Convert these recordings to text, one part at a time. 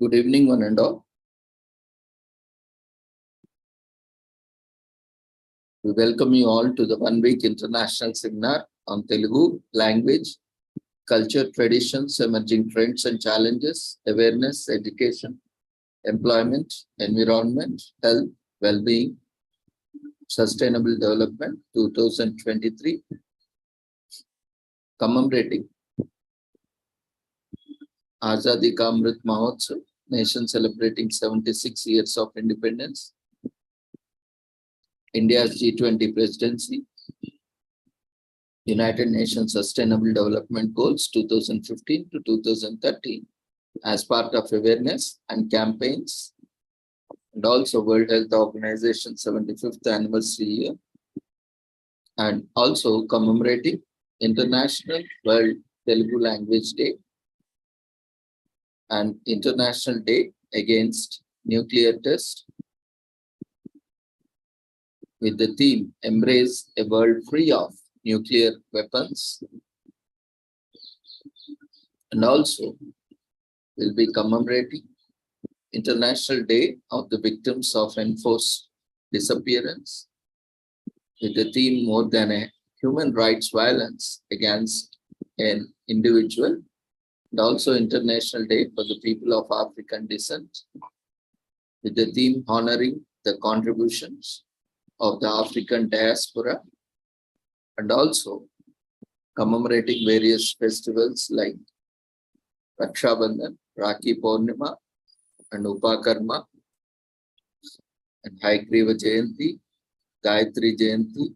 Good evening, one and all. We welcome you all to the one-week international seminar on Telugu language, culture, traditions, emerging trends and challenges, awareness, education, employment, environment, health, well-being, sustainable development 2023, commemorating Azadi Ka Amrit Mahotsav, nation celebrating 76 years of independence, India's G20 presidency, United Nations Sustainable Development Goals 2015 to 2030 as part of awareness and campaigns, and also World Health Organization 75th anniversary year, and also commemorating International World Telugu Language Day and International Day Against Nuclear Test, with the theme Embrace a World Free of Nuclear Weapons. And also will be commemorating International Day of the Victims of Enforced Disappearance, with the theme More Than a Human Rights Violence Against an Individual, and also International Day for the People of African Descent, with the theme Honoring the Contributions of the African Diaspora, and also commemorating various festivals like Raksha Bandhan, Rakhi Purnima, and Upakarma, and Haigriva Jayanti, Gayatri Jayanti,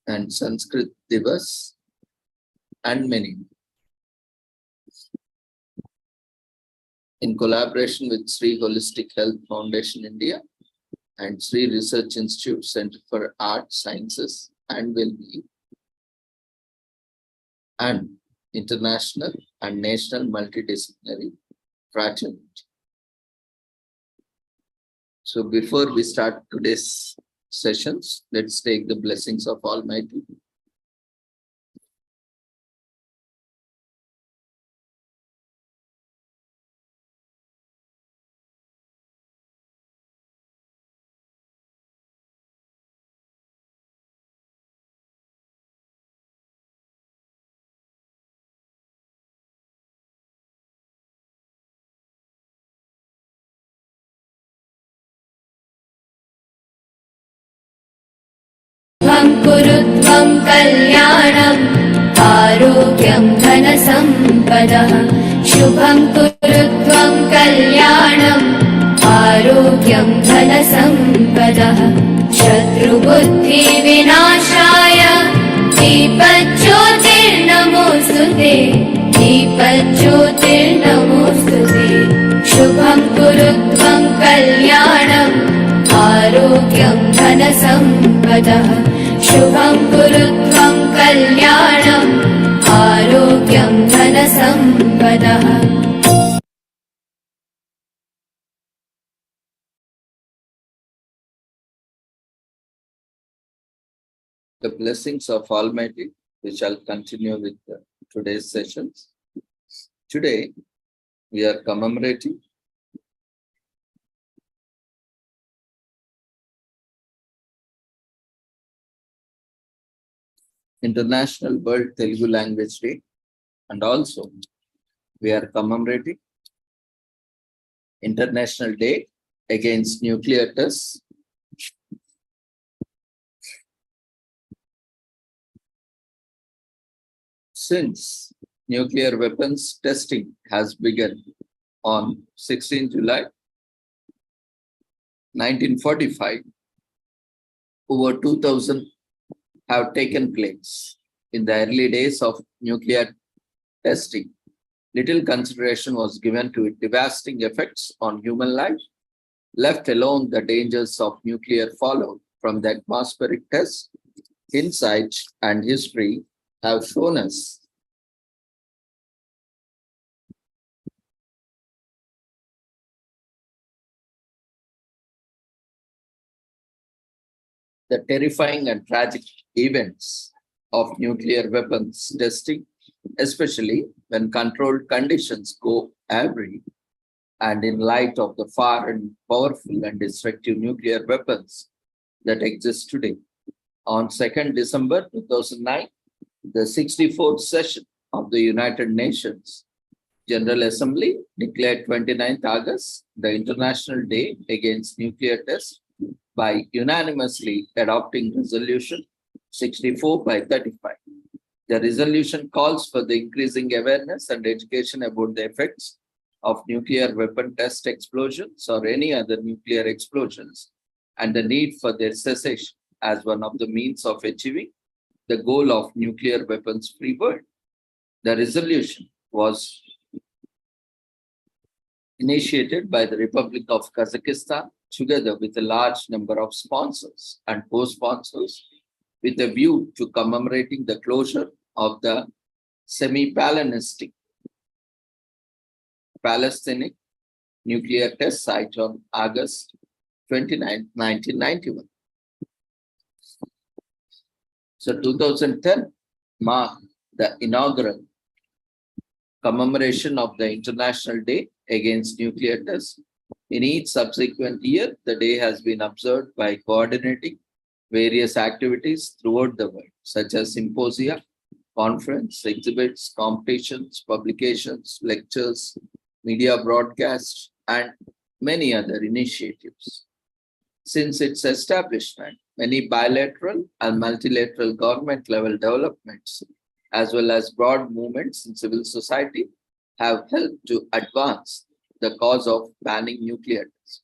and Sanskrit Divas, and many. In collaboration with Sri Holistic Health Foundation India and Sri Research Institute Center for Arts, Sciences and Wellbeing, and international and national multidisciplinary fraternity. So before we start today's sessions, let's take the blessings of Almighty. कुरुत्वं कल्याणम् आरोग्यं धनसम्पदः शुभं कुरुत्वं कल्याणम् आरोग्यं धनसम्पदः शत्रुबुद्धिविनाशाय दीपज्योतिर्नमोऽस्तुते दीपज्योतिर्नमोऽस्तुते शुभं कुरुत्वं कल्याणम् आरोग्यं धनसम्पदः शुभं कुरुत्वं कल्याणम् आरोग्यं धनसम्पदः. The blessings of Almighty, we shall continue with today's sessions. Today, we are commemorating International World Telugu Language Day, and also we are commemorating International Day Against Nuclear Tests. Since nuclear weapons testing has begun on 16 July 1945, over 2,000 have taken place. In the early days of nuclear testing, little consideration was given to its devastating effects on human life. Left alone, the dangers of nuclear fallout from the atmospheric test, insight and history have shown us the terrifying and tragic events of nuclear weapons testing especially when controlled conditions go awry and in light of the far and powerful and destructive nuclear weapons that exist today. On 2nd December 2009, the 64th session of the United Nations General Assembly declared 29th August the International Day Against Nuclear Tests by unanimously adopting Resolution 64/35. The resolution calls for the increasing awareness and education about the effects of nuclear weapon test explosions or any other nuclear explosions and the need for their cessation as one of the means of achieving the goal of nuclear weapons-free world. The resolution was initiated by the Republic of Kazakhstan together with a large number of sponsors and co-sponsors with a view to commemorating the closure of the semi-Palestinian nuclear test site on August 29, 1991. So 2010 marked the inaugural commemoration of the International Day Against Nuclear Tests. In each subsequent year, the day has been observed by coordinating various activities throughout the world, such as symposia, conference, exhibits, competitions, publications, lectures, media broadcasts, and many other initiatives. Since its establishment, many bilateral and multilateral government level developments, as well as broad movements in civil society, have helped to advance the cause of banning nuclear tests.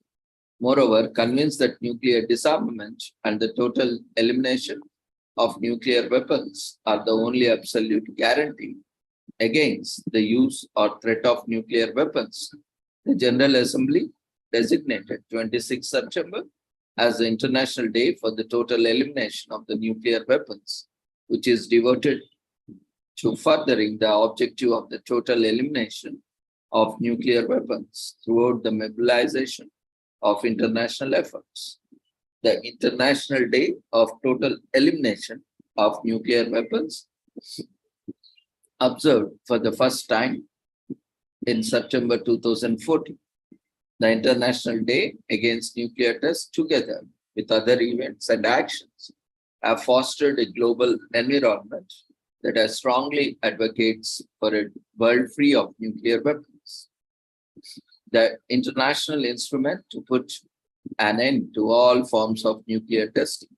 Moreover, convinced that nuclear disarmament and the total elimination of nuclear weapons are the only absolute guarantee against the use or threat of nuclear weapons, the General Assembly designated 26 September as the International Day for the total elimination of the nuclear weapons, which is devoted to furthering the objective of the total elimination of nuclear weapons throughout the mobilization of international efforts. The International Day of Total Elimination of Nuclear Weapons, observed for the first time in September 2014. The International Day Against Nuclear Tests, together with other events and actions, have fostered a global environment that strongly advocates for a world free of nuclear weapons. The international instrument to put an end to all forms of nuclear testing.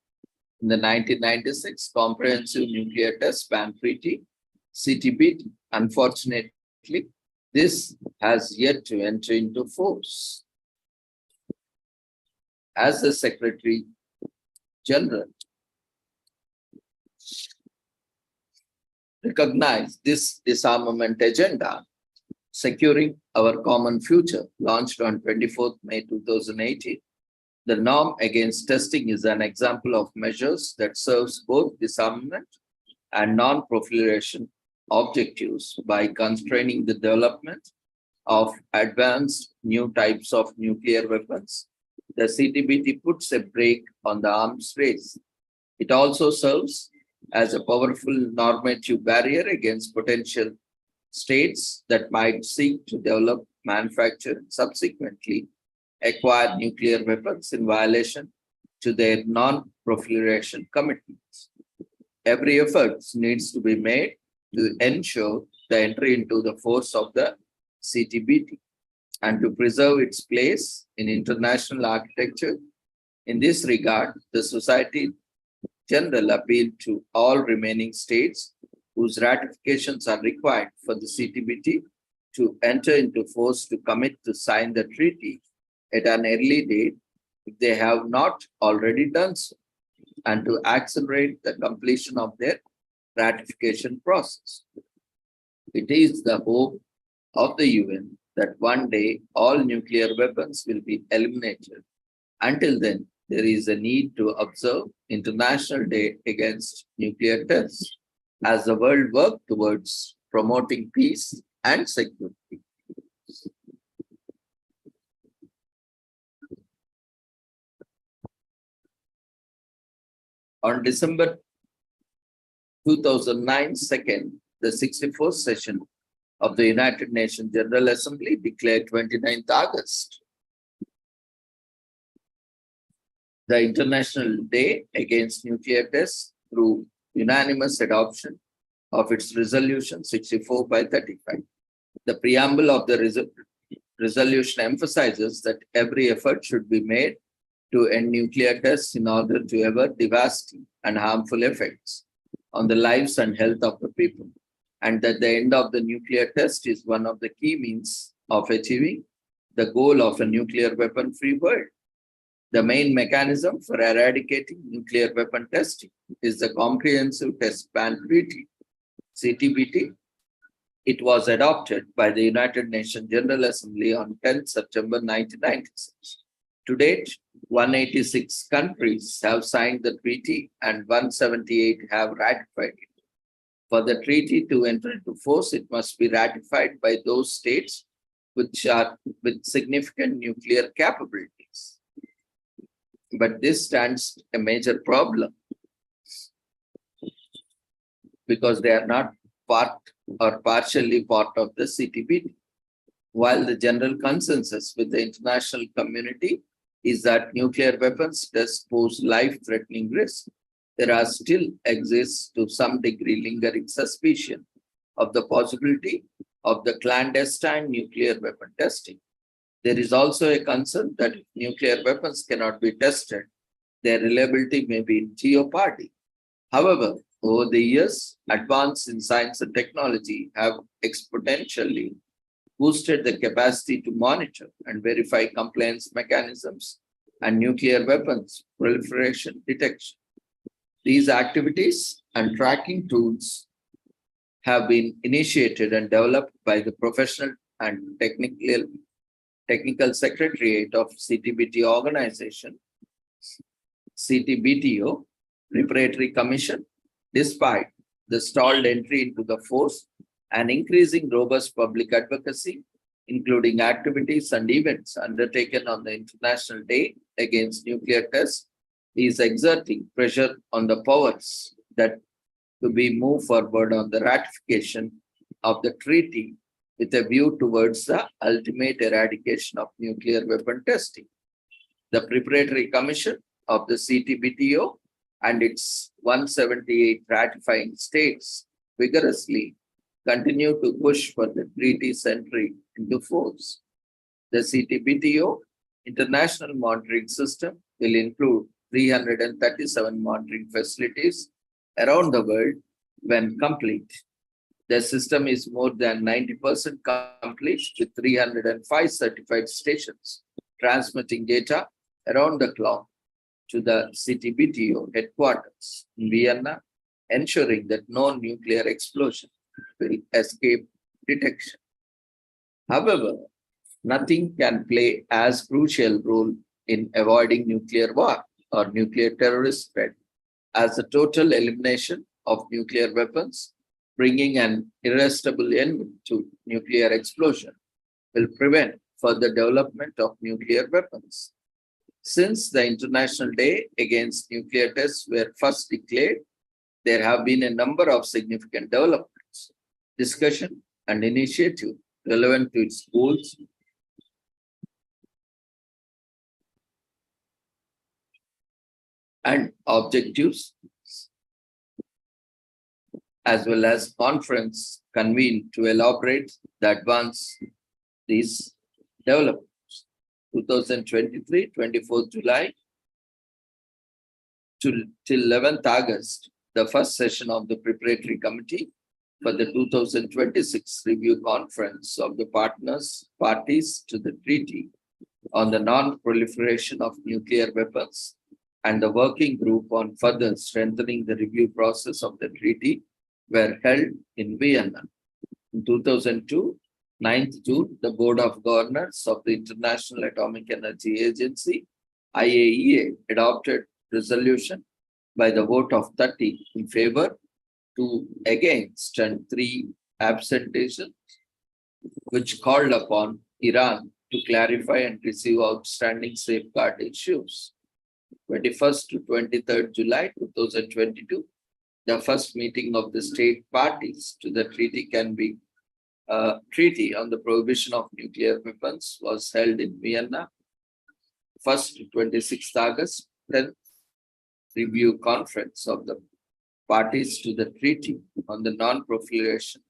In the 1996 Comprehensive Nuclear Test Ban Treaty, CTBT, unfortunately, this has yet to enter into force. As the Secretary General recognized this disarmament agenda, Securing Our Common Future, launched on 24th May 2018, the norm against testing is an example of measures that serves both disarmament and non-proliferation objectives by constraining the development of advanced new types of nuclear weapons. The CTBT puts a brake on the arms race. It also serves as a powerful normative barrier against potential states that might seek to develop, manufacture, and subsequently acquire nuclear weapons in violation to their non-proliferation commitments. Every effort needs to be made to ensure the entry into the force of the CTBT and to preserve its place in international architecture. In this regard, the Society General appealed to all remaining states whose ratifications are required for the CTBT to enter into force to commit to sign the treaty at an early date if they have not already done so, and to accelerate the completion of their ratification process. It is the hope of the UN that one day all nuclear weapons will be eliminated. Until then, there is a need to observe International Day Against Nuclear Tests as the world works towards promoting peace and security. On December 2009, 2nd, the 64th session of the United Nations General Assembly declared 29th August the International Day Against Nuclear Tests through unanimous adoption of its resolution 64 by 35. The preamble of the resolution emphasizes that every effort should be made to end nuclear tests in order to avert devastating and harmful effects on the lives and health of the people, and that the end of the nuclear test is one of the key means of achieving the goal of a nuclear weapon-free world. The main mechanism for eradicating nuclear weapon testing is the Comprehensive Test Ban Treaty, CTBT. It was adopted by the United Nations General Assembly on 10 September 1996. To date, 186 countries have signed the treaty and 178 have ratified it. For the treaty to enter into force, it must be ratified by those states which are with significant nuclear capabilities. But this stands a major problem because they are not part or partially part of the CTBT. While the general consensus with the international community is that nuclear weapons does pose life-threatening risk, there are still exists to some degree lingering suspicion of the possibility of the clandestine nuclear weapon testing. There is also a concern that if nuclear weapons cannot be tested, their reliability may be in jeopardy. However, over the years, advances in science and technology have exponentially boosted the capacity to monitor and verify compliance mechanisms and nuclear weapons proliferation detection. These activities and tracking tools have been initiated and developed by the professional and technical secretariat of CTBT organization, CTBTO, Preparatory Commission. Despite the stalled entry into the force and increasing robust public advocacy, including activities and events undertaken on the International Day Against Nuclear Tests, is exerting pressure on the powers that to be moved forward on the ratification of the treaty with a view towards the ultimate eradication of nuclear weapon testing. The Preparatory Commission of the CTBTO and its 178 ratifying states vigorously continue to push for the treaty's entry into force. The CTBTO international monitoring system will include 337 monitoring facilities around the world when complete. The system is more than 90% complete with 305 certified stations transmitting data around the clock to the CTBTO headquarters in Vienna, ensuring that no nuclear explosion will escape detection. However, nothing can play as crucial role in avoiding nuclear war or nuclear terrorist threat as the total elimination of nuclear weapons, bringing an irresistible end to nuclear explosion, will prevent further development of nuclear weapons. Since the International Day Against Nuclear Tests were first declared, there have been a number of significant developments, discussion, and initiative relevant to its goals and objectives, as well as conference convened to elaborate the advance these developments. 2023, 24th July till 11th August, the first session of the Preparatory Committee for the 2026 Review Conference of the parties to the Treaty on the Non-Proliferation of Nuclear Weapons and the Working Group on further strengthening the review process of the treaty were held in Vienna. In 2002, 9th June, the Board of Governors of the International Atomic Energy Agency, IAEA, adopted resolution by the vote of 30 in favor, 2 against, and 3 abstentions, which called upon Iran to clarify and receive outstanding safeguard issues. 21st to 23rd July 2022, The first meeting of the state parties to the treaty treaty on the prohibition of nuclear weapons was held in Vienna. First 26th August, 10th review conference of the parties to the treaty on the non-proliferation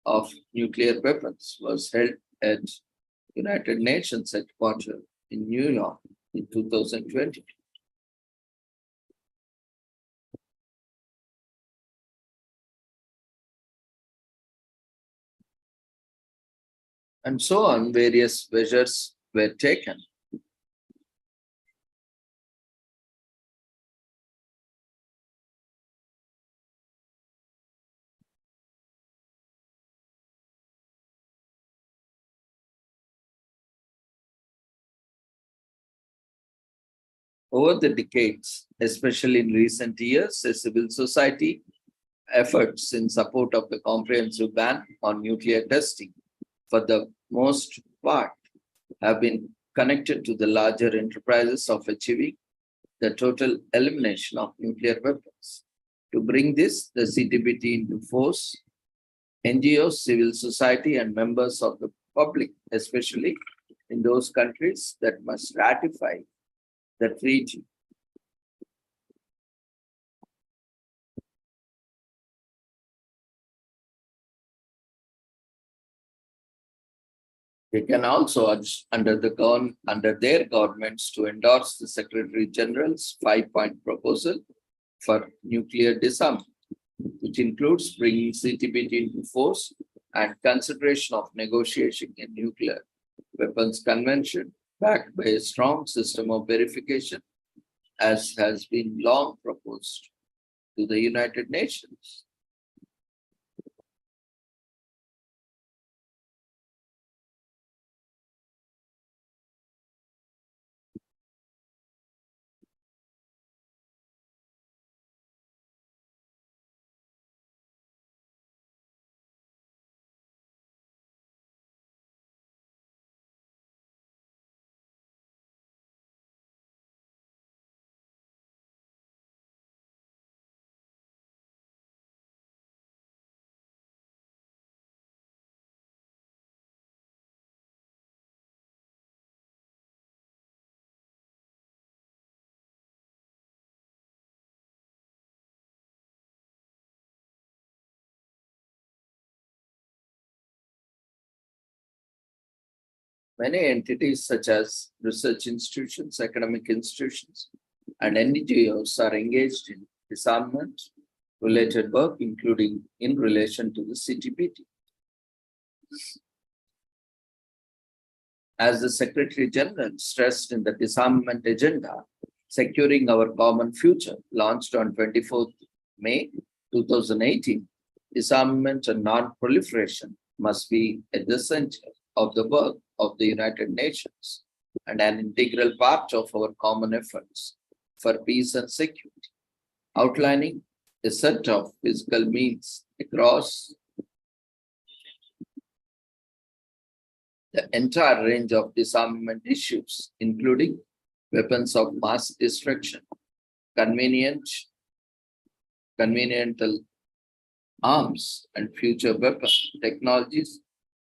of nuclear weapons was held at United Nations headquarters in New York in 2020. And so on, various measures were taken. Over the decades, especially in recent years, a civil society efforts in support of the comprehensive ban on nuclear testing, for the most part, have been connected to the larger enterprises of achieving the total elimination of nuclear weapons. To bring this, the CTBT into force, NGOs, civil society, and members of the public, especially in those countries that must ratify the treaty. They can also urge under their governments to endorse the Secretary General's 5-point proposal for nuclear disarmament, which includes bringing CTBT into force and consideration of negotiation in nuclear weapons convention backed by a strong system of verification, as has been long proposed to the United Nations. Many entities such as research institutions, academic institutions, and NGOs are engaged in disarmament-related work, including in relation to the CTBT. As the Secretary General stressed in the disarmament agenda, Securing Our Common Future, launched on 24th May 2018, disarmament and non-proliferation must be at the center of the work of the United Nations and an integral part of our common efforts for peace and security, outlining a set of physical means across the entire range of disarmament issues, including weapons of mass destruction, conventional arms, and future weapon technologies.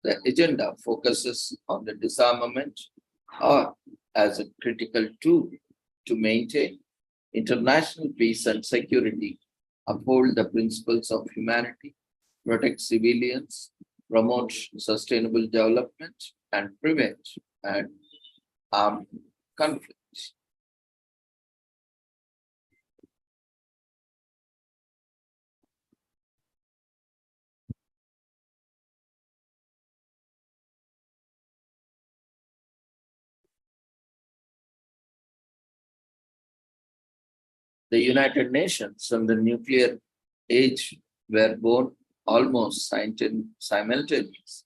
The agenda focuses on the disarmament or as a critical tool to maintain international peace and security, uphold the principles of humanity, protect civilians, promote sustainable development, and prevent armed conflict. The United Nations and the nuclear age were born almost simultaneously.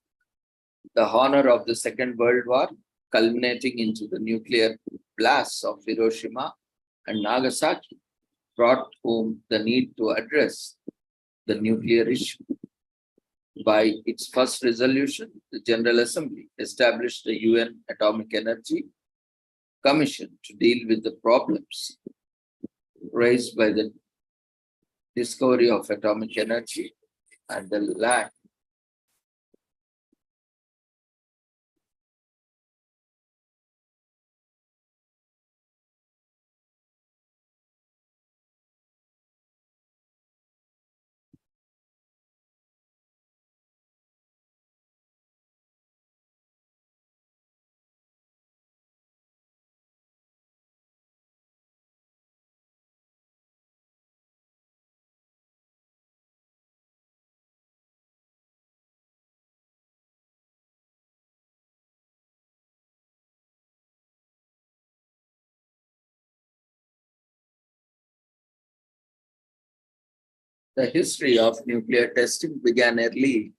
The honor of the Second World War, culminating into the nuclear blasts of Hiroshima and Nagasaki, brought home the need to address the nuclear issue. By its first resolution, the General Assembly established the UN Atomic Energy Commission to deal with the problems raised by the discovery of atomic energy and the lack the history of nuclear testing began early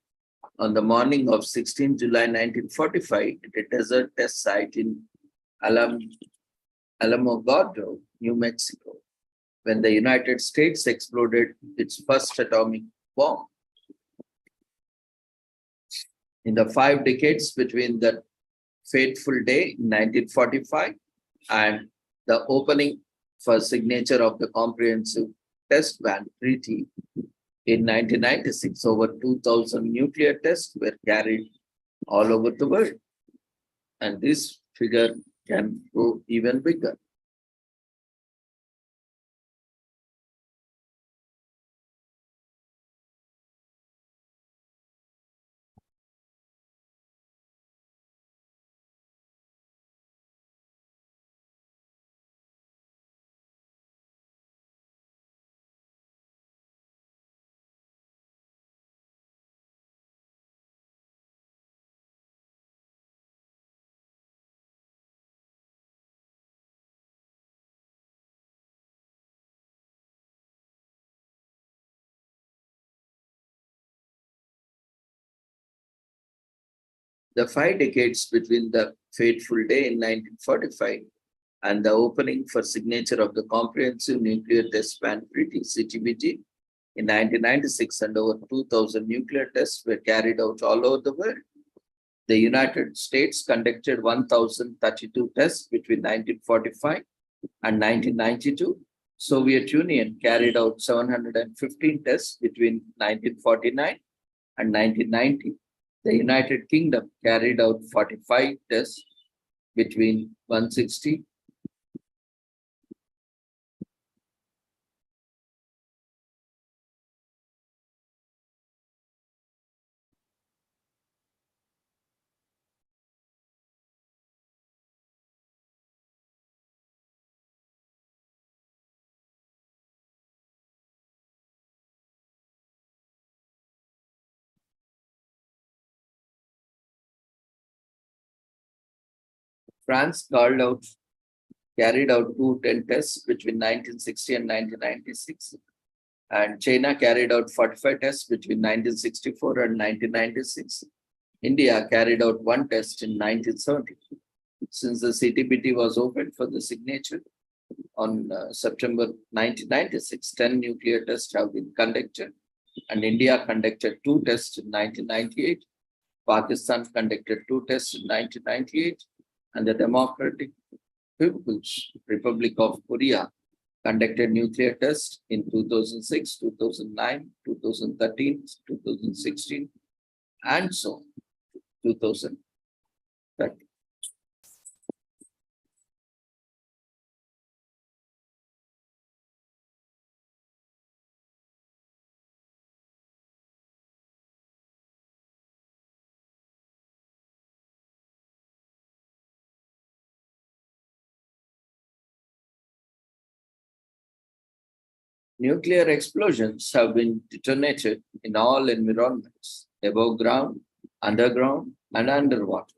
on the morning of 16 July 1945 at a desert test site in Alamogordo, New Mexico, when the United States exploded its first atomic bomb. In the 5 decades between the fateful day in 1945 and the opening for signature of the Comprehensive Test Ban Treaty in 1996, over 2,000 nuclear tests were carried all over the world. And this figure can go even bigger. The 5 decades between the fateful day in 1945 and the opening for signature of the Comprehensive Nuclear Test Ban Treaty, CTBT, in 1996, and over 2,000 nuclear tests were carried out all over the world. The United States conducted 1,032 tests between 1945 and 1992. Soviet Union carried out 715 tests between 1949 and 1990. The United Kingdom carried out 45 tests between 160 France carried out 210 tests between 1960 and 1996. And China carried out 45 tests between 1964 and 1996. India carried out 1 test in 1970. Since the CTBT was opened for the signature on September 1996, 10 nuclear tests have been conducted, and India conducted 2 tests in 1998. Pakistan conducted 2 tests in 1998, and the Democratic People's Republic of Korea conducted nuclear tests in 2006, 2009, 2013, 2016, and so on, 2030. Nuclear explosions have been detonated in all environments, above ground, underground, and underwater.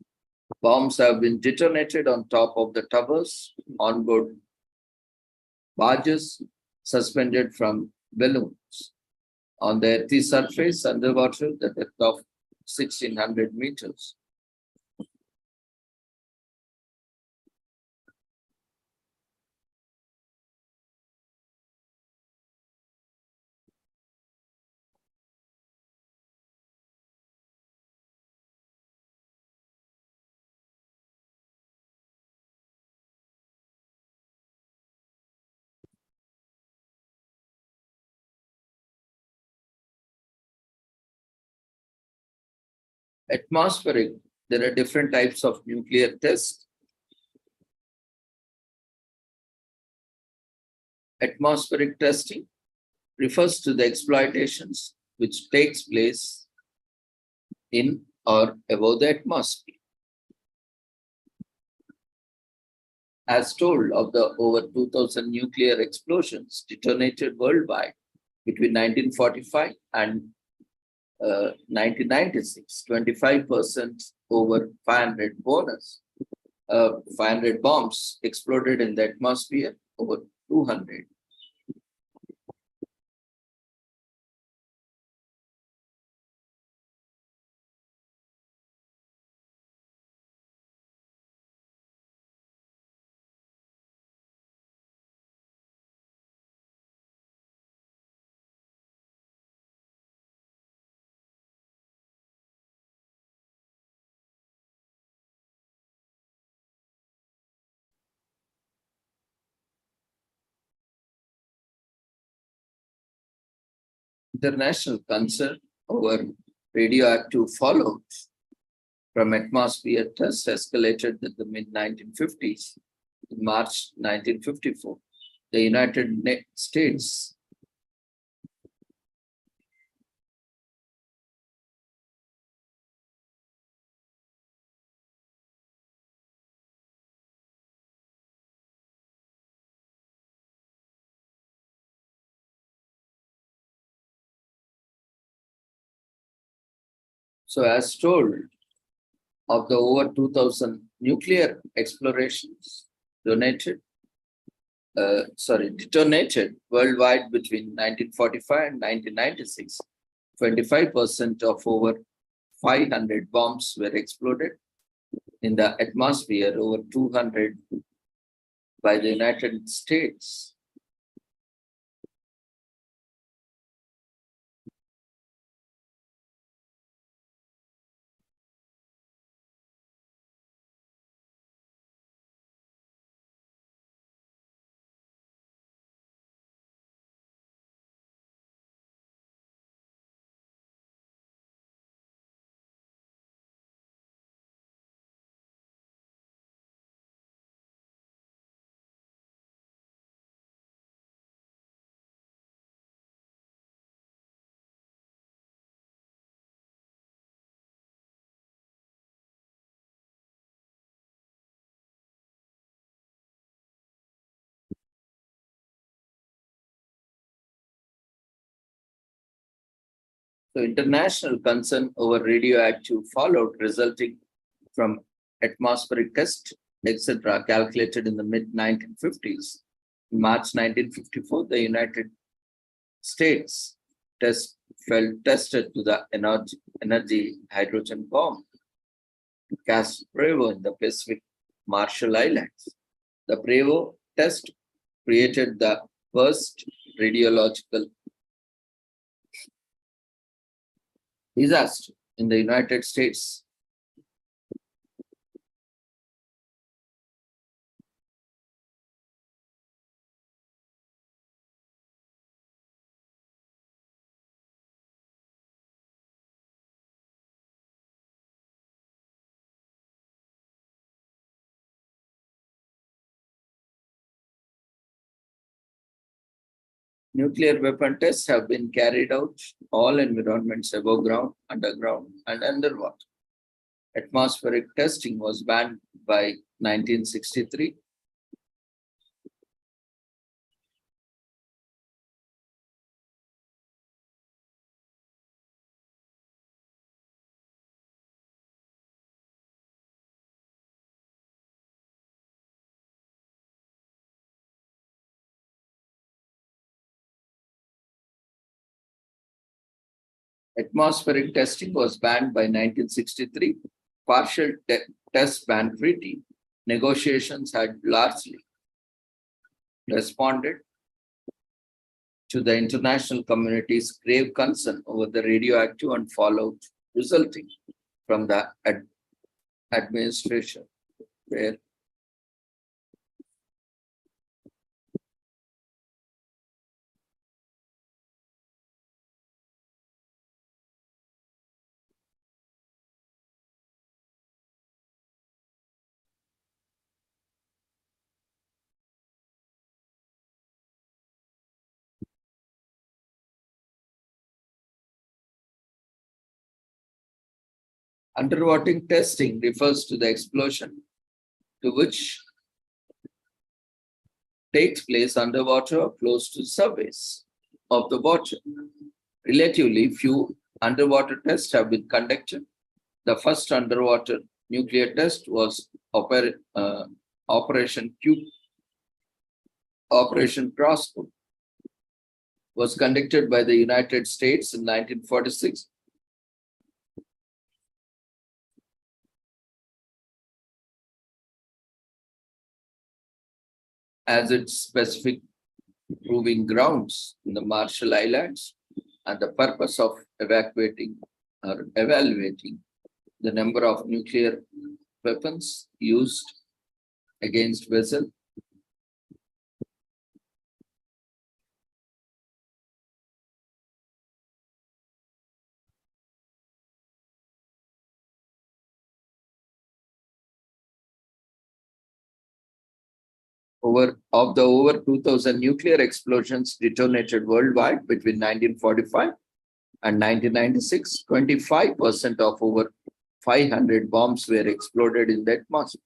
Bombs have been detonated on top of the towers, on board barges, suspended from balloons, on the earth's surface, underwater, the depth of 1,600 meters. Atmospheric, there are different types of nuclear tests. Atmospheric testing refers to the exploitations which takes place in or above the atmosphere. As told of the over 2,000 nuclear explosions detonated worldwide between 1945 and 1996, 25% over 500 500 bombs exploded in the atmosphere, over 200. International concern over radioactive fallout from atmosphere tests escalated in the mid-1950s. In March 1954, the United States So as told of the over 2,000 nuclear explorations detonated worldwide between 1945 and 1996, 25% of over 500 bombs were exploded in the atmosphere, over 200 by the United States. So international concern over radioactive fallout resulting from atmospheric tests, etc., calculated in the mid-1950s. In March 1954, the United States tested to the energy hydrogen bomb to cast Bravo in the Pacific Marshall Islands. The Bravo test created the first radiological disaster in the United States. Nuclear weapon tests have been carried out all environments above ground, underground, and underwater. Atmospheric testing was banned by 1963. Atmospheric testing was banned by 1963. Partial test ban treaty negotiations had largely responded to the international community's grave concern over the radioactive and fallout resulting from the administration, where Underwater testing refers to the explosion to which takes place underwater or close to the surface of the water. Relatively few underwater tests have been conducted. The first underwater nuclear test was Operation Crossbow, was conducted by the United States in 1946. As its specific proving grounds in the Marshall Islands, and the purpose of evaluating the number of nuclear weapons used against vessels. Over 2,000 nuclear explosions detonated worldwide between 1945 and 1996, 25% of over 500 bombs were exploded in the atmosphere.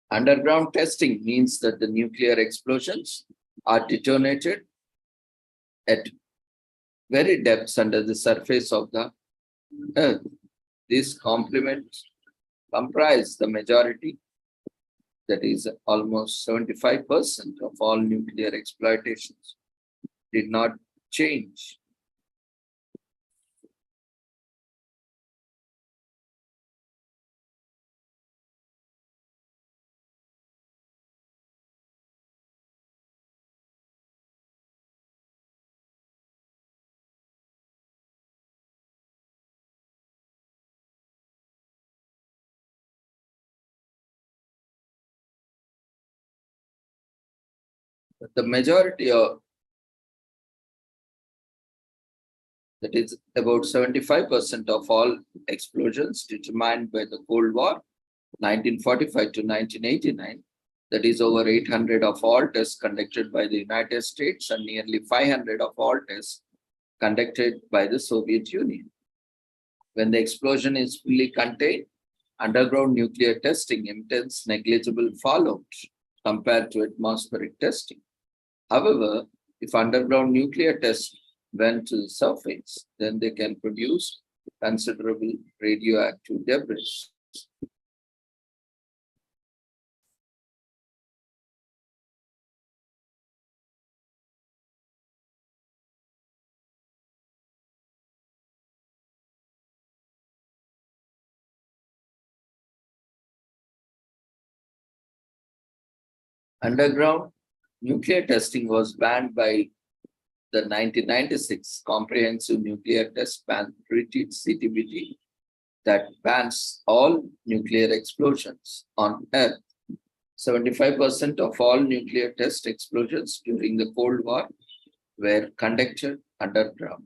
Underground testing means that the nuclear explosions are detonated at very depths under the surface of the Earth. These comprise the majority, that is almost 75% of all nuclear exploitations, did not change. But the majority of, that is about 75% of all explosions determined by the Cold War, 1945 to 1989, that is over 800 of all tests conducted by the United States and nearly 500 of all tests conducted by the Soviet Union. When the explosion is fully contained, underground nuclear testing intends negligible fallout compared to atmospheric testing. However, if underground nuclear tests went to the surface, then they can produce considerable radioactive debris. Underground nuclear testing was banned by the 1996 Comprehensive Nuclear Test Ban Treaty, CTBT, that bans all nuclear explosions on Earth. 75% of all nuclear test explosions during the Cold War were conducted underground.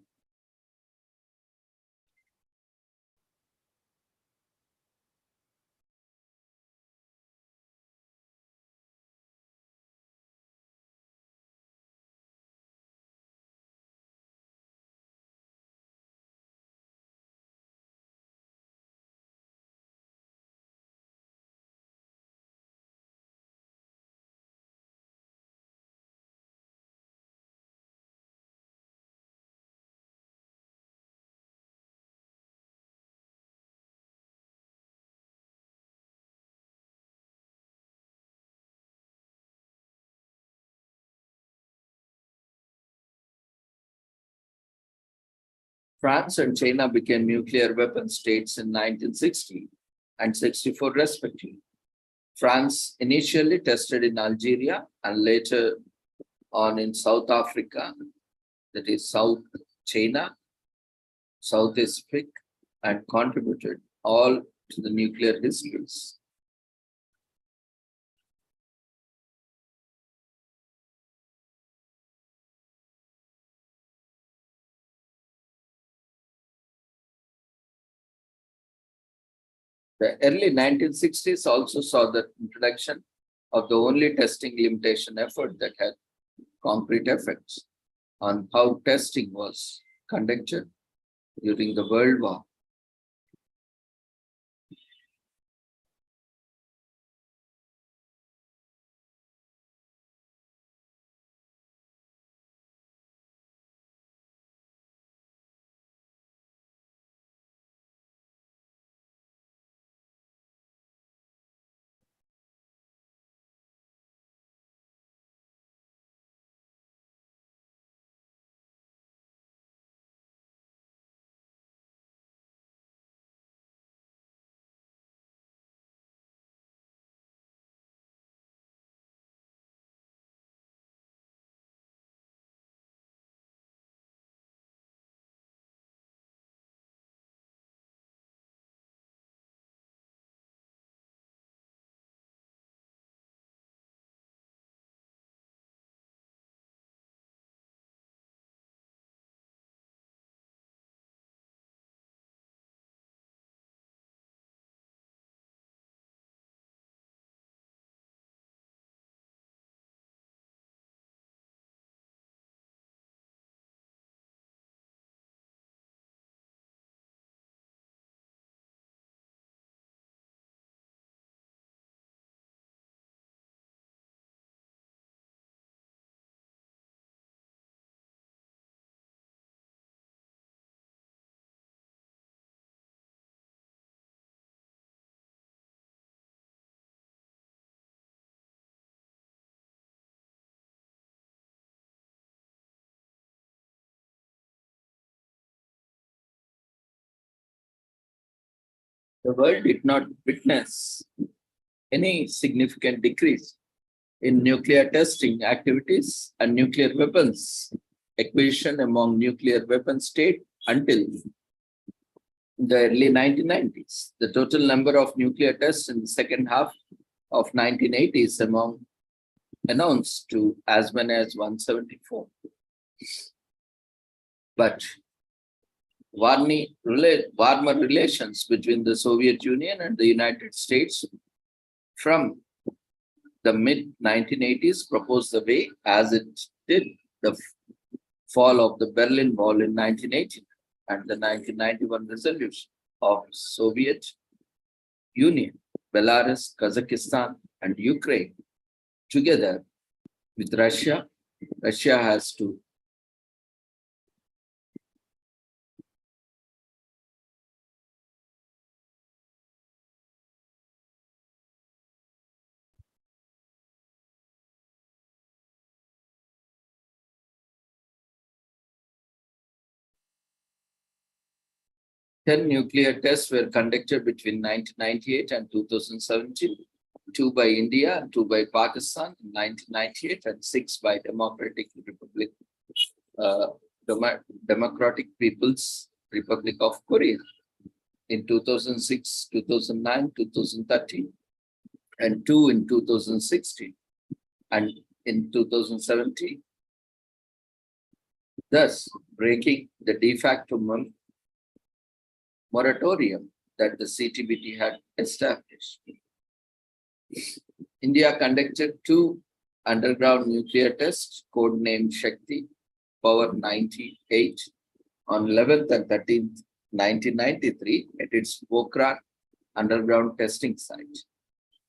France and China became nuclear weapon states in 1960 and 64 respectively. France initially tested in Algeria and later on in South Africa, that is South China, South Pacific, and contributed all to the nuclear histories. The early 1960s also saw the introduction of the only testing limitation effort that had concrete effects on how testing was conducted during the World War. The world did not witness any significant decrease in nuclear testing activities and nuclear weapons acquisition among nuclear weapon states until the early 1990s. The total number of nuclear tests in the second half of 1980s announced to as many as 174. But warmer relations between the Soviet Union and the United States from the mid-1980s proposed the way, as it did the fall of the Berlin Wall in 1980 and the 1991 resolution of Soviet Union, Belarus, Kazakhstan, and Ukraine. Together with Russia, Russia has to ten nuclear tests were conducted between 1998 and 2017, 2 by India and 2 by Pakistan in 1998 and 6 by Democratic People's Republic of Korea in 2006, 2009, 2013, and 2 in 2016 and in 2017, thus breaking the de facto moratorium that the CTBT had established. India conducted 2 underground nuclear tests, codenamed Shakti Power 98, on 11th and 13th, 1993 at its Pokhran underground testing site.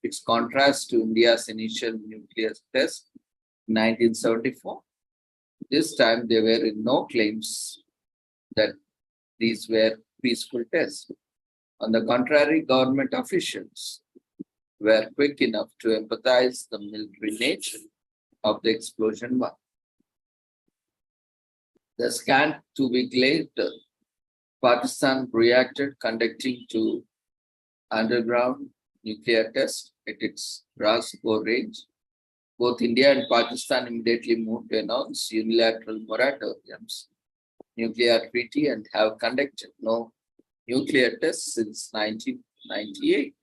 Its contrast to India's initial nuclear test in 1974. This time there were no claims that these were peaceful tests. On the contrary, government officials were quick enough to empathize the military nature of the explosion one. The scant 2 weeks later, Pakistan reacted, conducting 2 underground nuclear tests at its Raspur range. Both India and Pakistan immediately moved to announce unilateral moratoriums, nuclear treaty, and have conducted no nuclear tests since 1998.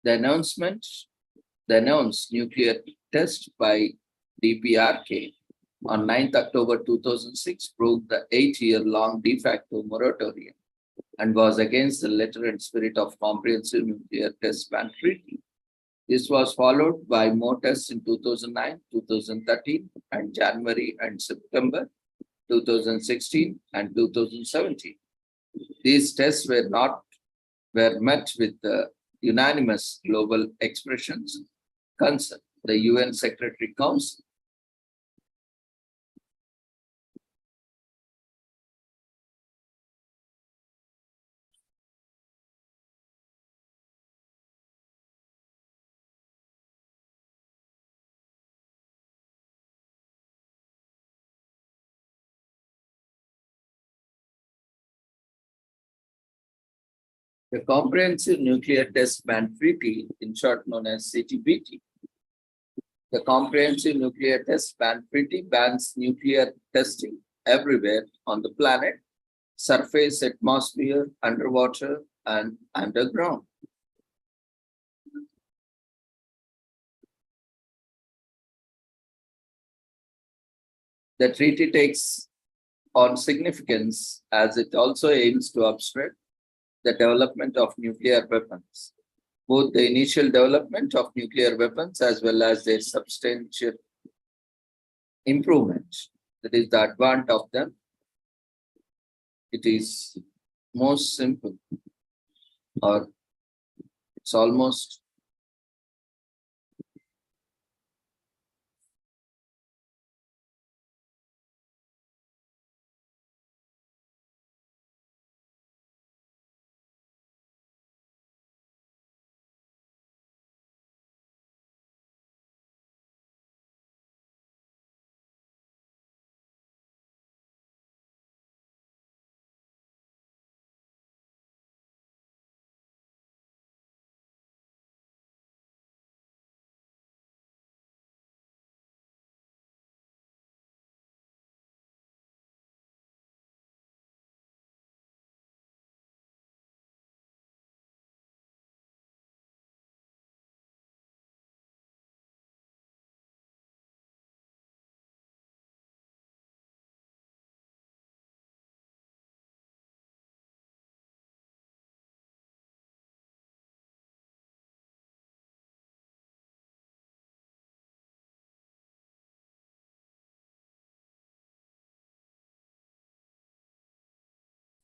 The announced nuclear test by DPRK on 9th October 2006 proved the 8-year-long de facto moratorium and was against the letter and spirit of Comprehensive Nuclear Test Ban Treaty. This was followed by more tests in 2009, 2013, and January and September 2016 and 2017. These tests were met with unanimous global expressions concern. The UN Secretary Council The Comprehensive Nuclear Test Ban Treaty, in short known as CTBT. The Comprehensive Nuclear Test Ban Treaty bans nuclear testing everywhere on the planet, surface, atmosphere, underwater, and underground. The treaty takes on significance as it also aims to obstruct the development of nuclear weapons, both the initial development of nuclear weapons as well as their substantial improvement. That is the advantage of them. It is most simple, or it's almost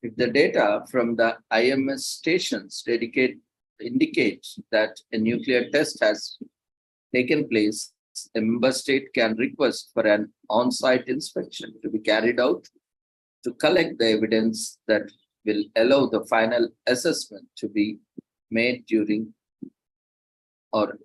if the data from the IMS stations indicate that a nuclear test has taken place, a member state can request for an on-site inspection to be carried out to collect the evidence that will allow the final assessment to be made during or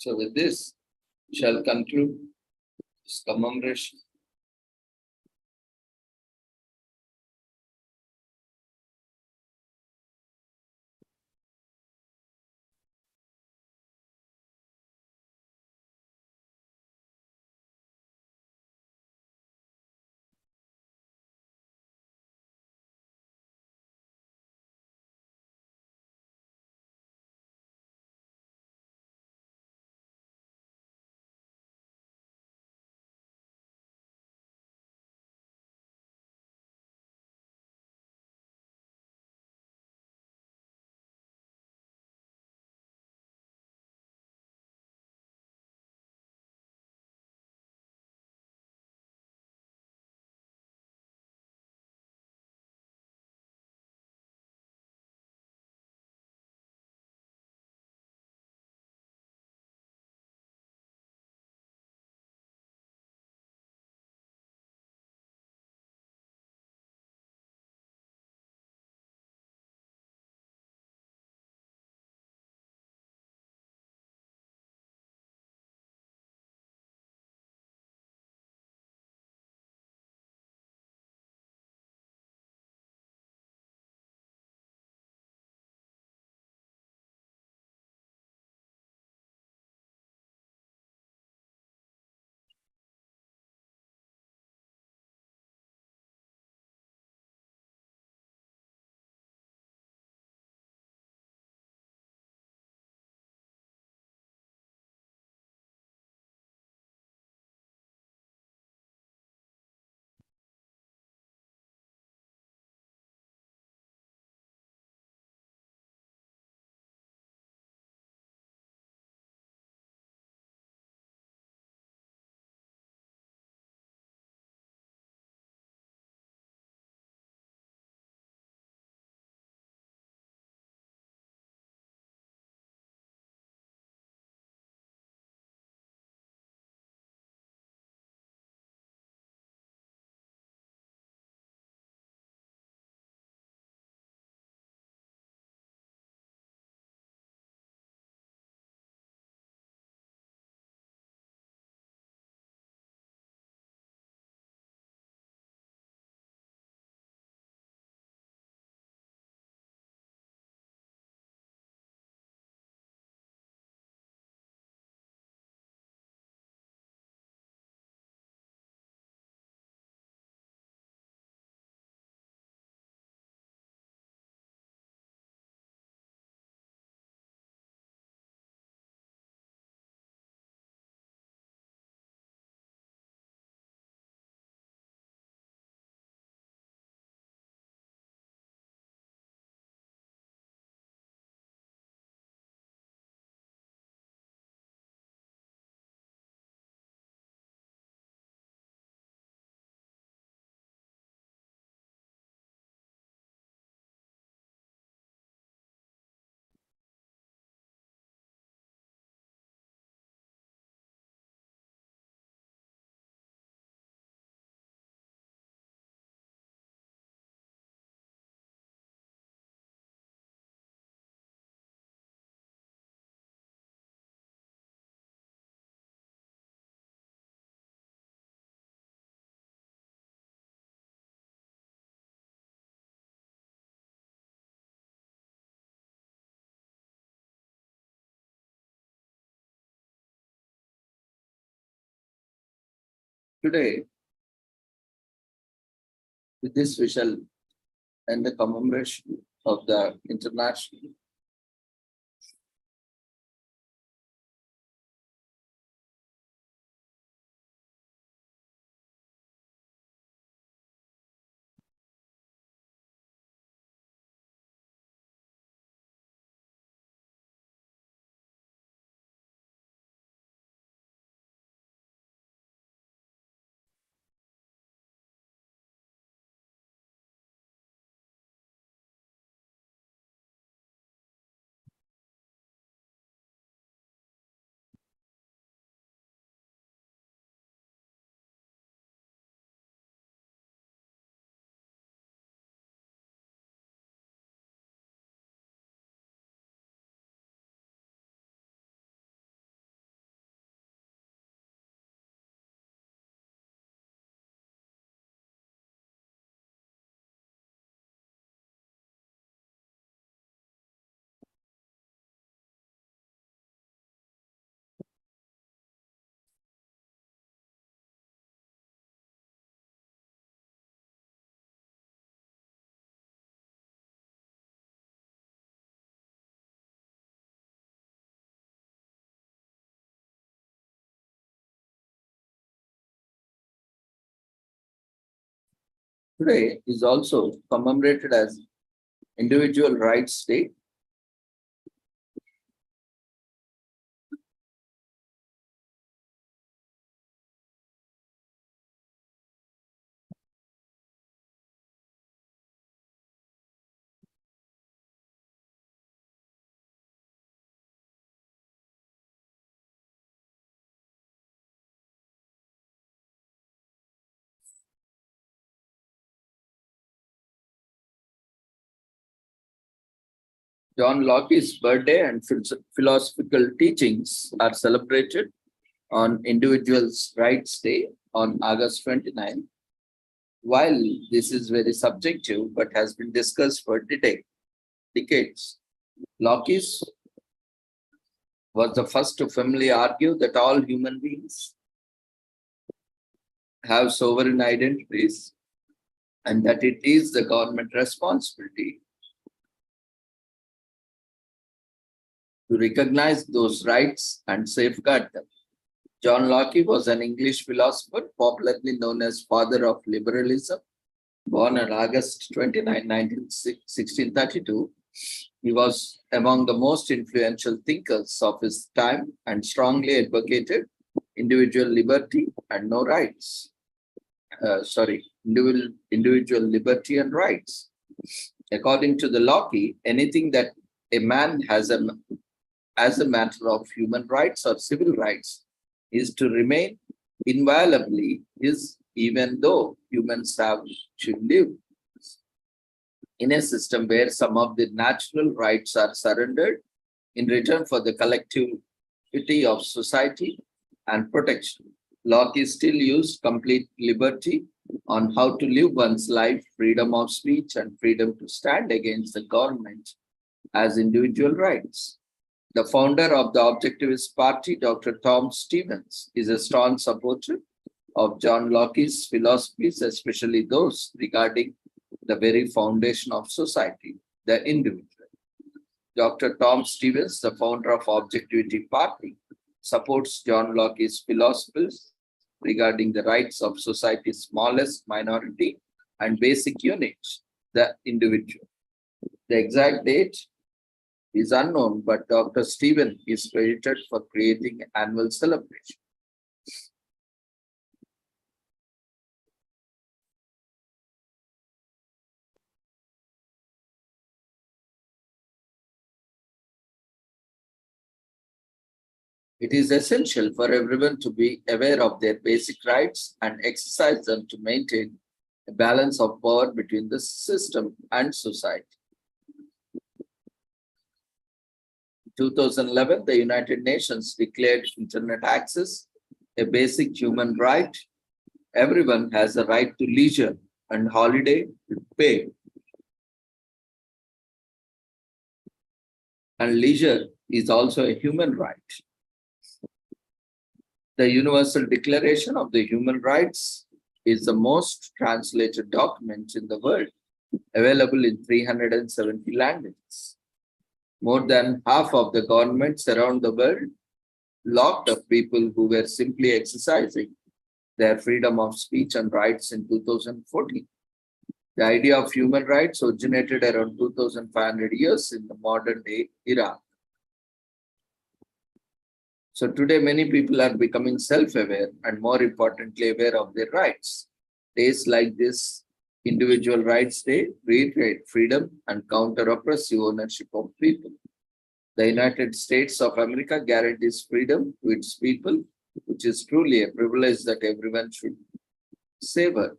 so with this shall conclude this commemoration. Today, with this we shall end the commemoration of the international today is also commemorated as Individual Rights Day. John Locke's birthday and philosophical teachings are celebrated on Individuals' Rights Day on August 29. While this is very subjective but has been discussed for decades, Locke's was the first to firmly argue that all human beings have sovereign identities and that it is the government responsibility to recognize those rights and safeguard them. John Locke was an English philosopher, popularly known as Father of Liberalism. Born on August 29, 1632, he was among the most influential thinkers of his time and strongly advocated individual liberty and no rights. Individual liberty and rights. According to the Locke, anything that a man has as a matter of human rights or civil rights is to remain inviolably his, even though humans should live in a system where some of the natural rights are surrendered in return for the collectivity of society and protection. Locke still used complete liberty on how to live one's life, freedom of speech, and freedom to stand against the government as individual rights. The founder of the Objectivist Party, Dr. Tom Stevens, is a strong supporter of John Locke's philosophies, especially those regarding the very foundation of society, the individual. Dr. Tom Stevens, the founder of Objectivity Party, supports John Locke's philosophies regarding the rights of society's smallest minority and basic unit, the individual. The exact date is unknown, but Dr. Stevens is credited for creating an annual celebration. It is essential for everyone to be aware of their basic rights and exercise them to maintain a balance of power between the system and society. In 2011, the United Nations declared internet access a basic human right. Everyone has a right to leisure and holiday with pay. And leisure is also a human right. The Universal Declaration of the Human Rights is the most translated document in the world, available in 370 languages. More than half of the governments around the world locked up people who were simply exercising their freedom of speech and rights in 2014. The idea of human rights originated around 2,500 years in the modern day Iraq. So today, many people are becoming self-aware and more importantly, aware of their rights. Days like this, Individual Rights Day, reiterate freedom and counter oppressive ownership of people. The United States of America guarantees freedom to its people, which is truly a privilege that everyone should savor.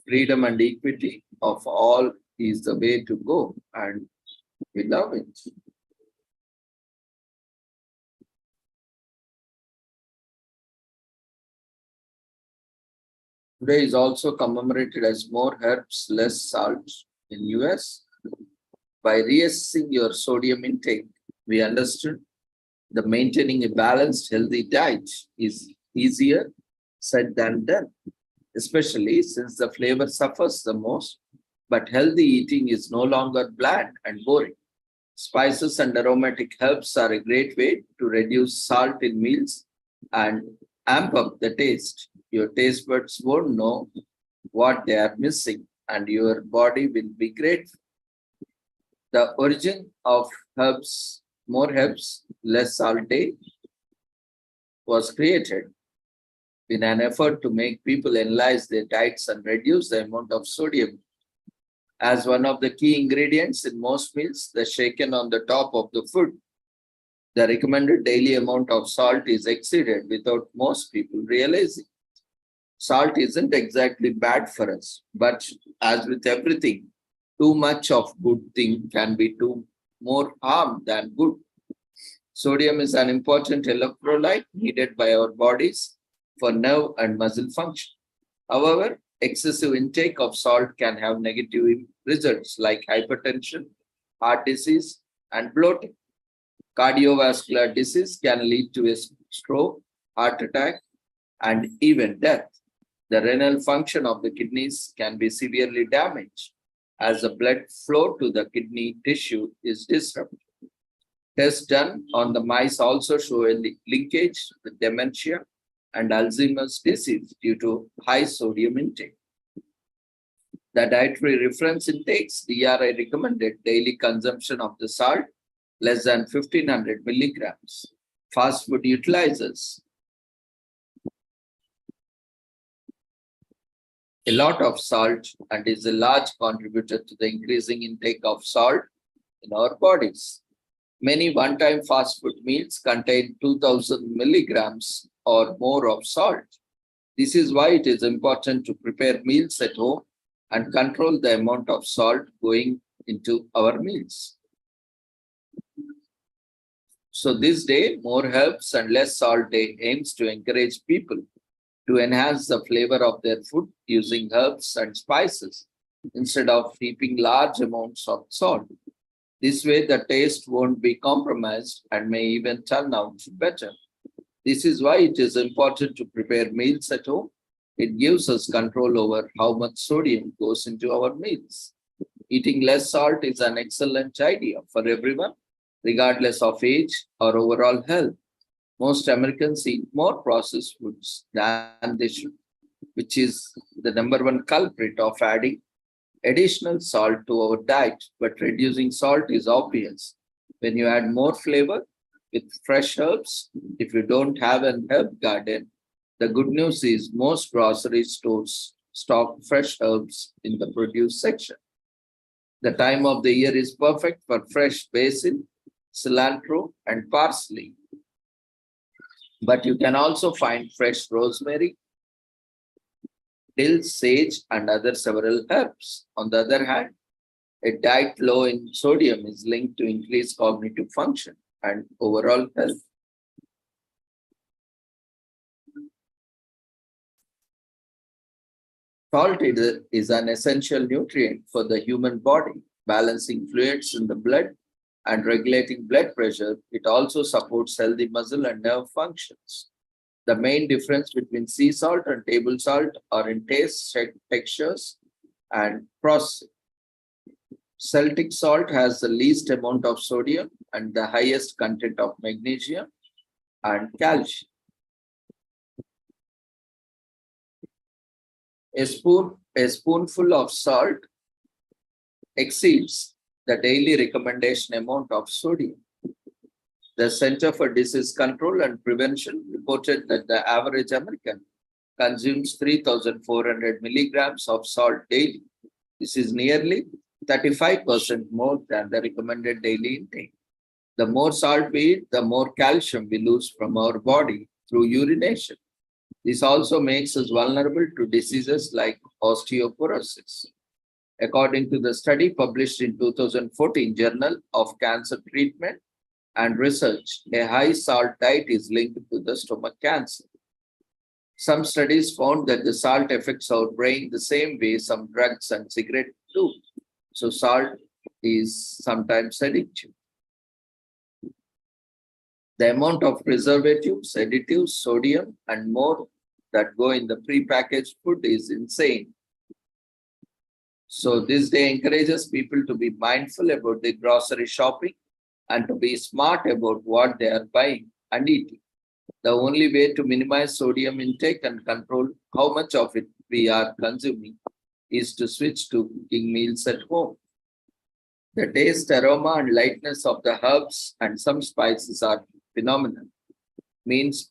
Freedom and equity of all is the way to go, and we love it. Today is also commemorated as More Herbs, Less Salt in US. By reassessing your sodium intake, we understood that maintaining a balanced, healthy diet is easier said than done, especially since the flavor suffers the most, but healthy eating is no longer bland and boring. Spices and aromatic herbs are a great way to reduce salt in meals and amp up the taste. Your taste buds won't know what they are missing, and your body will be grateful. The origin of herbs, More Herbs, Less Salt Day was created in an effort to make people analyze their diets and reduce the amount of sodium. As one of the key ingredients in most meals, the shaken on the top of the food, the recommended daily amount of salt is exceeded without most people realizing. Salt isn't exactly bad for us, but as with everything, too much of good thing can be more harm than good. Sodium is an important electrolyte needed by our bodies for nerve and muscle function. However, excessive intake of salt can have negative results like hypertension, heart disease, and bloating. Cardiovascular disease can lead to a stroke, heart attack, and even death. The renal function of the kidneys can be severely damaged as the blood flow to the kidney tissue is disrupted. Tests done on the mice also show a linkage with dementia and Alzheimer's disease due to high sodium intake. The dietary reference intakes, DRI recommended daily consumption of the salt less than 1500 milligrams. Fast food utilizes a lot of salt and is a large contributor to the increasing intake of salt in our bodies. Many one-time fast food meals contain 2000 milligrams or more of salt. This is why it is important to prepare meals at home and control the amount of salt going into our meals. So this day, More Herbs and Less Salt Day aims to encourage people to enhance the flavor of their food using herbs and spices instead of heaping large amounts of salt. This way, the taste won't be compromised and may even turn out better. This is why it is important to prepare meals at home. It gives us control over how much sodium goes into our meals. Eating less salt is an excellent idea for everyone, regardless of age or overall health. Most Americans eat more processed foods than they should, which is the number one culprit of adding additional salt to our diet, but reducing salt is obvious. When you add more flavor with fresh herbs, if you don't have an herb garden, the good news is most grocery stores stock fresh herbs in the produce section. The time of the year is perfect for fresh basil, cilantro, and parsley. But you can also find fresh rosemary, dill, sage, and other several herbs. On the other hand, a diet low in sodium is linked to increased cognitive function and overall health. Salt is an essential nutrient for the human body, balancing fluids in the blood and regulating blood pressure. It also supports healthy muscle and nerve functions. The main difference between sea salt and table salt are in taste, textures, and processing. Celtic salt has the least amount of sodium and the highest content of magnesium and calcium. A spoonful of salt exceeds the daily recommendation amount of sodium. The Center for Disease Control and Prevention reported that the average American consumes 3,400 milligrams of salt daily. This is nearly 35% more than the recommended daily intake. The more salt we eat, the more calcium we lose from our body through urination. This also makes us vulnerable to diseases like osteoporosis. According to the study published in 2014 Journal of Cancer Treatment and Research, a high salt diet is linked to the stomach cancer. Some studies found that the salt affects our brain the same way some drugs and cigarettes do. So salt is sometimes addictive. The amount of preservatives, additives, sodium, and more that go in the pre-packaged food is insane. So this day encourages people to be mindful about their grocery shopping and to be smart about what they are buying and eating. The only way to minimize sodium intake and control how much of it we are consuming is to switch to cooking meals at home. The taste, aroma, and lightness of the herbs and some spices are phenomenal. Meals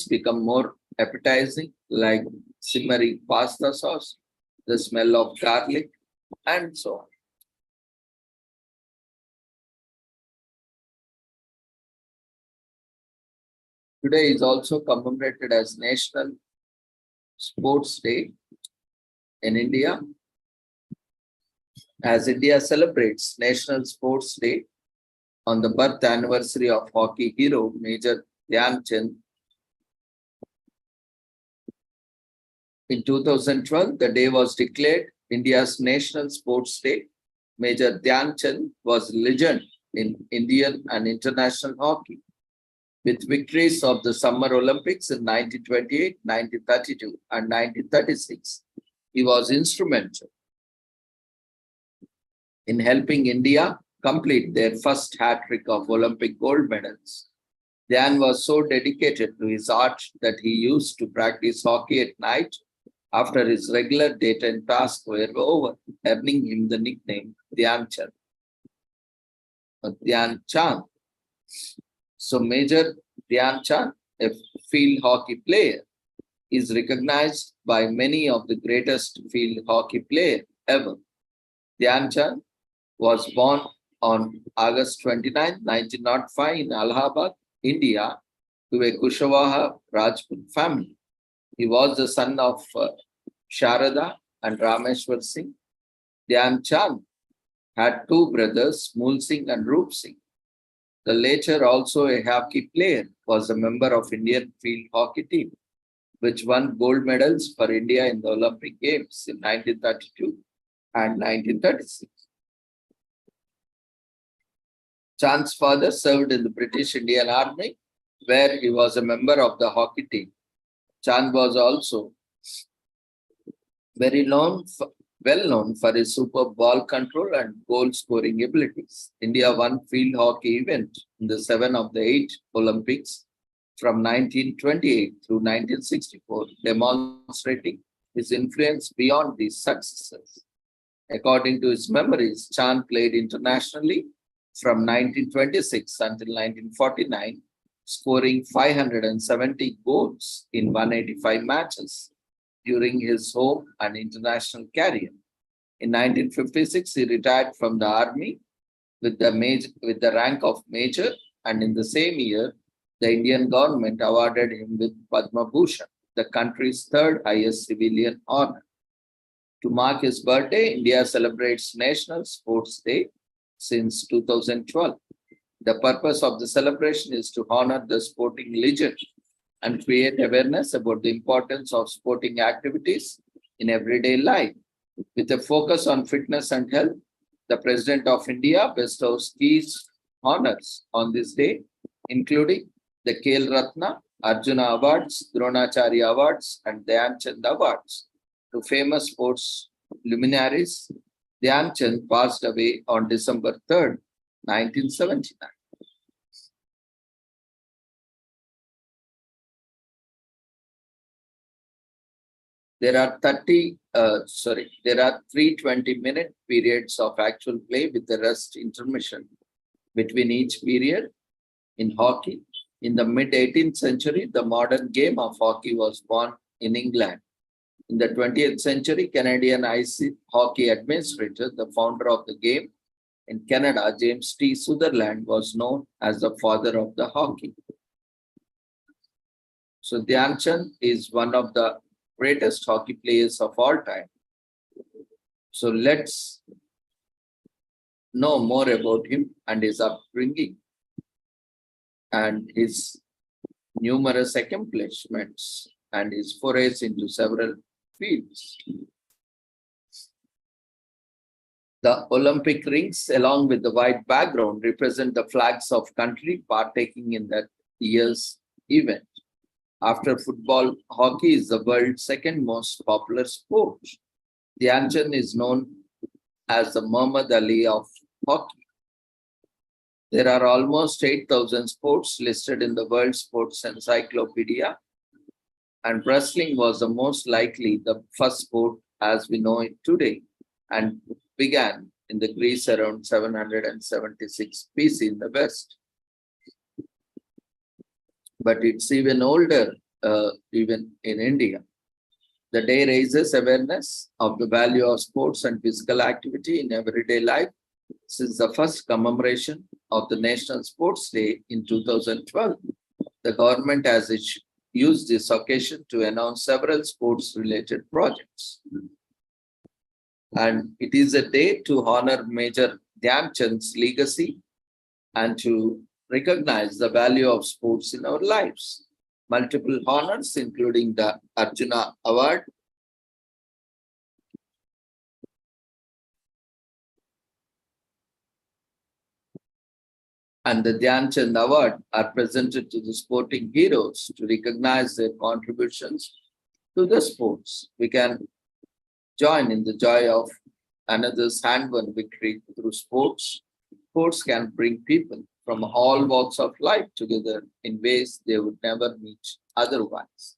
become more appetizing, like simmering pasta sauce, the smell of garlic, and so on. Today is also commemorated as National Sports Day in India. As India celebrates National Sports Day on the birth anniversary of hockey hero Major Dhyan Chand. In 2012, the day was declared India's National Sports Day. Major Dhyan Chand was a legend in Indian and international hockey. With victories of the Summer Olympics in 1928, 1932, and 1936, he was instrumental in helping India complete their first hat-trick of Olympic gold medals. Dhyan was so dedicated to his art that he used to practice hockey at night after his regular daytime tasks were over, earning him the nickname Dhyan Chand. So Major Dhyan Chand, a field hockey player, is recognized by many of the greatest field hockey players ever. Dhyan Chand was born on August 29, 1905 in Allahabad, India, to a Kushwaha Rajput family. He was the son of Sharada and Rameshwar Singh. Dhyan Chand had two brothers, Mool Singh and Roop Singh. The latter, also a hockey player, was a member of Indian field hockey team, which won gold medals for India in the Olympic Games in 1932 and 1936. Chand's father served in the British Indian Army, where he was a member of the hockey team. Chand was also well known for his superb ball control and goal scoring abilities. India won field hockey event in the 7 of the 8 Olympics from 1928 through 1964, demonstrating his influence beyond these successes. According to his memories, Chand played internationally from 1926 until 1949, scoring 570 goals in 185 matches during his home and international career. In 1956, he retired from the army with the rank of major, and in the same year, the Indian government awarded him with Padma Bhushan, the country's third highest civilian honor. To mark his birthday, India celebrates National Sports Day since 2012. The purpose of the celebration is to honor the sporting legend and create awareness about the importance of sporting activities in everyday life. With a focus on fitness and health, the President of India bestows key honors on this day, including the Khel Ratna, Arjuna Awards, Dronacharya Awards, and Dhyan Chand Awards to famous sports luminaries. Dhyan Chand passed away on December 3rd, 1979. There are 320-minute periods of actual play with the rest intermission between each period in hockey. In the mid-18th century, the modern game of hockey was born in England. In the 20th century, Canadian ice hockey administrator, the founder of the game in Canada, James T. Sutherland, was known as the father of the hockey. So Dhyan Chand is one of the greatest hockey players of all time. So let's know more about him and his upbringing and his numerous accomplishments and his forays into several fields. The Olympic rings, along with the white background, represent the flags of country partaking in that year's event. After football, hockey is the world's second most popular sport. Dhyan Chand is known as the Muhammad Ali of hockey. There are almost 8,000 sports listed in the World Sports Encyclopedia, and wrestling was the most likely the first sport as we know it today, and began in the Greece around 776 BC in the West. But it's even older, even in India. The day raises awareness of the value of sports and physical activity in everyday life since the first commemoration of the National Sports Day in 2012. The government has used this occasion to announce several sports-related projects. And it is a day to honor Major Dhyan Chand's legacy and to recognize the value of sports in our lives. Multiple honors, including the Arjuna Award, and the Dhyan Chand Award, are presented to the sporting heroes to recognize their contributions to the sports. We can join in the joy of another's hand-won victory through sports. Sports can bring people from all walks of life together in ways they would never meet otherwise.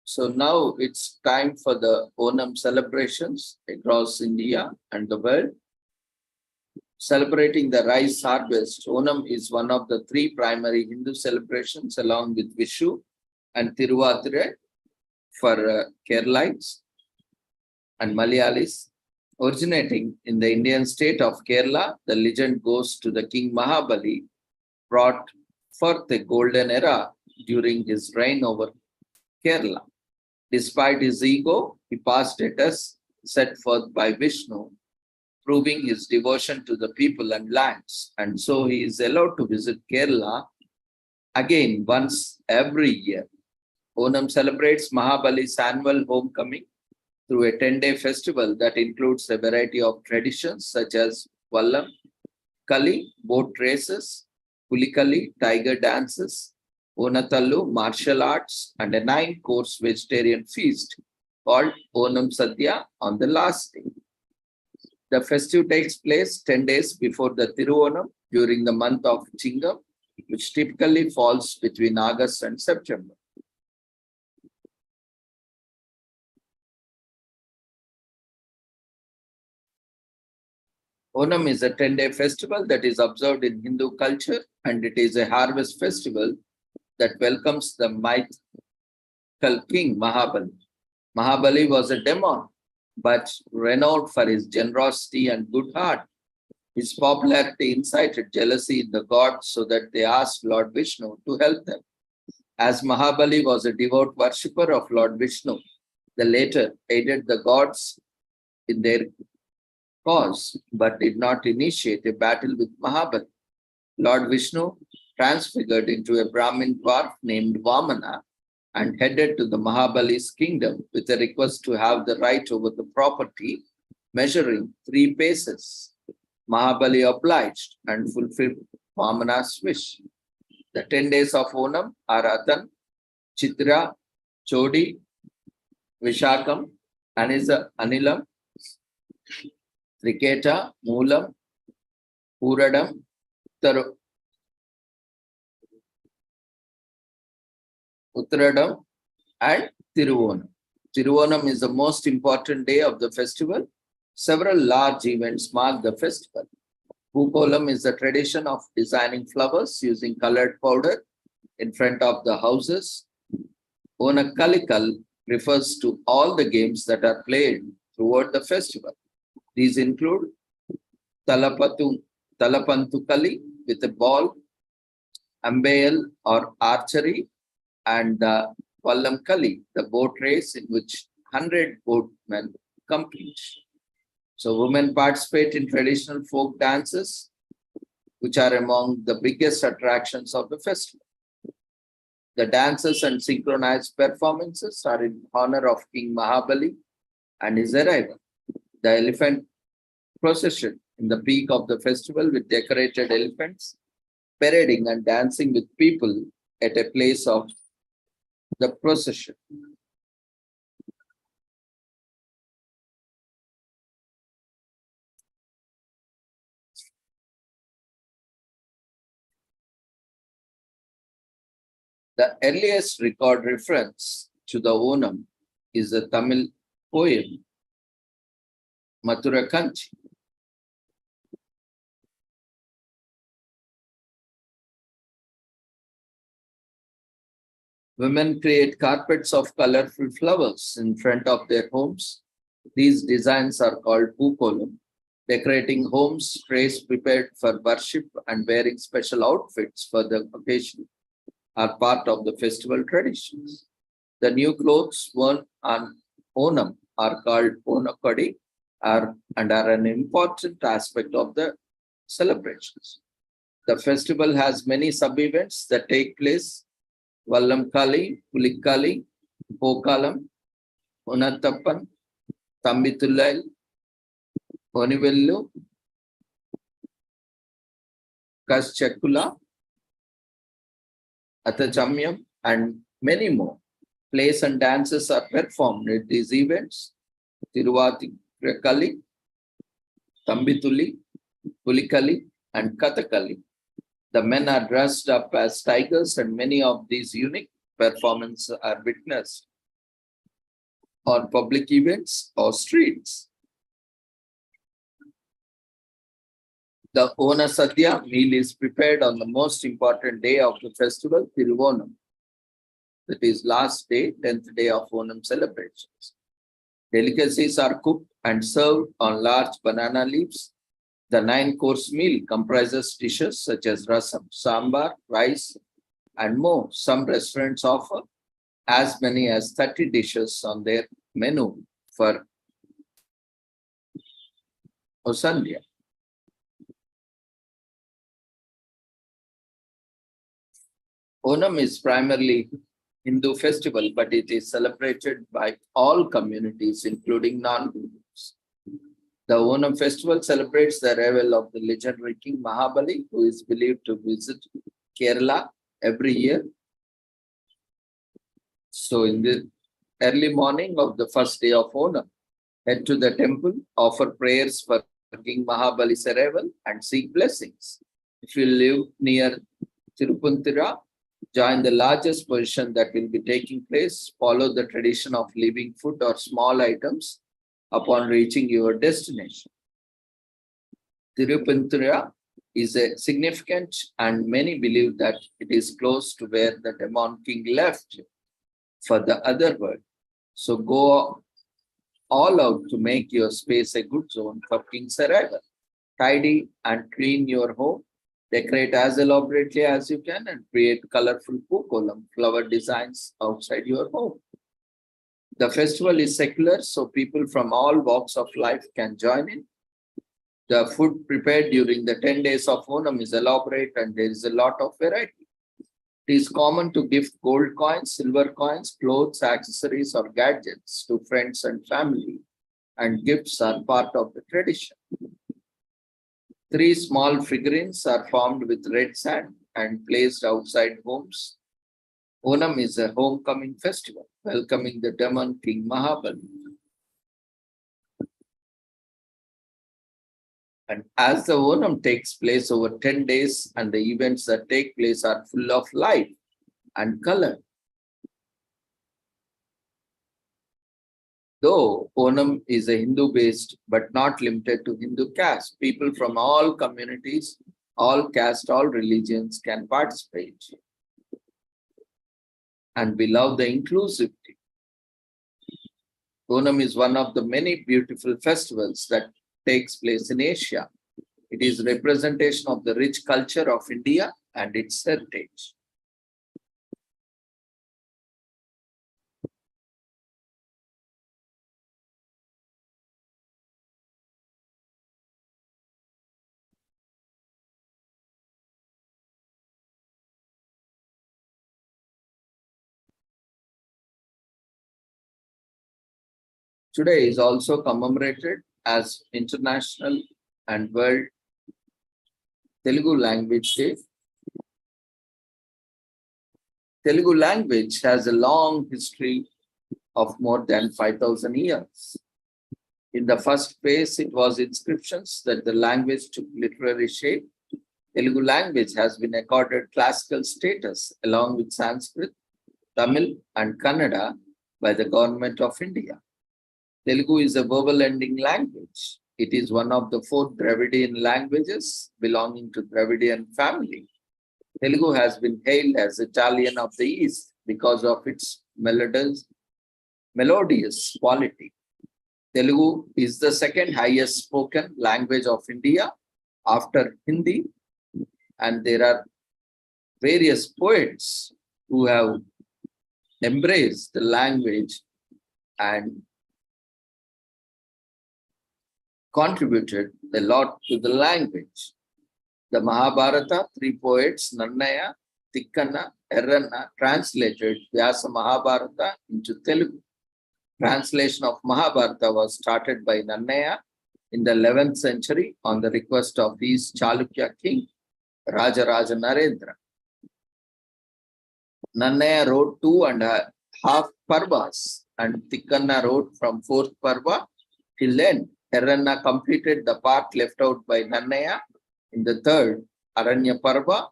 So now it's time for the Onam celebrations across India and the world. Celebrating the rice harvest, Onam is one of the three primary Hindu celebrations along with Vishu and Tiruvatire for Keralites and Malayalis. Originating in the Indian state of Kerala, the legend goes to the King Mahabali brought forth a golden era during his reign over Kerala. Despite his ego, he passed a test set forth by Vishnu, proving his devotion to the people and lands. And so he is allowed to visit Kerala again once every year. Onam celebrates Mahabali's annual homecoming through a 10-day festival that includes a variety of traditions such as Vallam, Kali, boat races, Pulikali, tiger dances, Onatallu, martial arts, and a 9-course vegetarian feast called Onam Sadhya on the last day. The festive takes place 10 days before the Tiruonam during the month of Chingam, which typically falls between August and September. Onam is a 10-day festival that is observed in Hindu culture, and it is a harvest festival that welcomes the mythical king Mahabali. Mahabali was a demon, but renowned for his generosity and good heart. His popularity incited jealousy in the gods so that they asked Lord Vishnu to help them. As Mahabali was a devout worshipper of Lord Vishnu, the latter aided the gods in their cause, but did not initiate a battle with Mahabali. Lord Vishnu, transfigured into a Brahmin dwarf named Vamana, and headed to the Mahabali's kingdom with a request to have the right over the property measuring 3 paces. Mahabali obliged and fulfilled Vamana's wish. The 10 days of Onam are Atan, Chitra, Chodi, Vishakam, Anilam, Triketa, Moolam, Puradam, Uttaradam, and Tiruvonam. Tiruvonam is the most important day of the festival. Several large events mark the festival. Pukolam is the tradition of designing flowers using colored powder in front of the houses. Onakalikal refers to all the games that are played throughout the festival. These include Talapantukali with a ball, Ambayal or archery, and Vallam Kali, the boat race in which 100 boatmen compete. So women participate in traditional folk dances, which are among the biggest attractions of the festival. The dances and synchronized performances are in honor of King Mahabali and his arrival. The elephant procession in the peak of the festival with decorated elephants, parading and dancing with people at a place of the procession. The earliest record reference to the Onam is a Tamil poem, Mathura Kanchi. Women create carpets of colorful flowers in front of their homes. These designs are called Pukolam. Decorating homes, trays prepared for worship and wearing special outfits for the occasion are part of the festival traditions. The new clothes worn on Onam are called Onakadi and are an important aspect of the celebrations. The festival has many sub-events that take place: Vallam Kali, Pulikali, Pokalam, Unattappan, Thambithullal, Onivellu, Kaschakula, Athachamyam, and many more. Plays and dances are performed at these events: Tiruvathirukali, Thambithuli, Pulikali, and Kathakali. The men are dressed up as tigers, and many of these unique performances are witnessed on public events or streets. The Ona Sadhya meal is prepared on the most important day of the festival, Tiruvonam. That is last day, 10th day of Onam celebrations. Delicacies are cooked and served on large banana leaves. The 9-course meal comprises dishes such as rasam, sambar, rice, and more. Some restaurants offer as many as 30 dishes on their menu for Osandhya. Onam is primarily Hindu festival, but it is celebrated by all communities, including non-Hindus. The Onam festival celebrates the arrival of the legendary King Mahabali, who is believed to visit Kerala every year. So in the early morning of the first day of Onam, head to the temple, offer prayers for King Mahabali's arrival, and seek blessings. If you live near Tirupuntira, join the largest procession that will be taking place. Follow the tradition of leaving food or small items upon reaching your destination. Tirupuntira is a significant, and many believe that it is close to where the demon king left for the other world. So go all out to make your space a good zone for King's arrival. Tidy and clean your home. Decorate as elaborately as you can and create colorful Pukolam flower designs outside your home. The festival is secular, so people from all walks of life can join in. The food prepared during the 10 days of Onam is elaborate and there is a lot of variety. It is common to gift gold coins, silver coins, clothes, accessories, or gadgets to friends and family, and gifts are part of the tradition. 3 small figurines are formed with red sand and placed outside homes. Onam is a homecoming festival, welcoming the demon king Mahabali. And as the Onam takes place over 10 days and the events that take place are full of life and color. Though Onam is a Hindu-based but not limited to Hindu caste, people from all communities, all caste, all religions can participate. And we love the inclusivity. Onam is one of the many beautiful festivals that takes place in Asia. It is representation of the rich culture of India and its heritage. Today is also commemorated as International and World Telugu Language Day. Telugu language has a long history of more than 5,000 years. In the first phase, it was inscriptions that the language took literary shape. Telugu language has been accorded classical status along with Sanskrit, Tamil, and Kannada by the government of India. Telugu is a verbal ending language. It is one of the 4 Dravidian languages belonging to Dravidian family. Telugu has been hailed as Italian of the East because of its melodious quality. Telugu is the second highest spoken language of India after Hindi, and there are various poets who have embraced the language and contributed a lot to the language. The Mahabharata, 3 poets, Nannaya, Tikkanna, Erranna, translated Vyasa Mahabharata into Telugu. Translation of Mahabharata was started by Nannaya in the 11th century on the request of East Chalukya king, Rajaraja Narendra. Nannaya wrote 2.5 parvas, and Tikkanna wrote from 4th parva till end. Erranna completed the part left out by Nannaya in the 3rd Aranya Parva,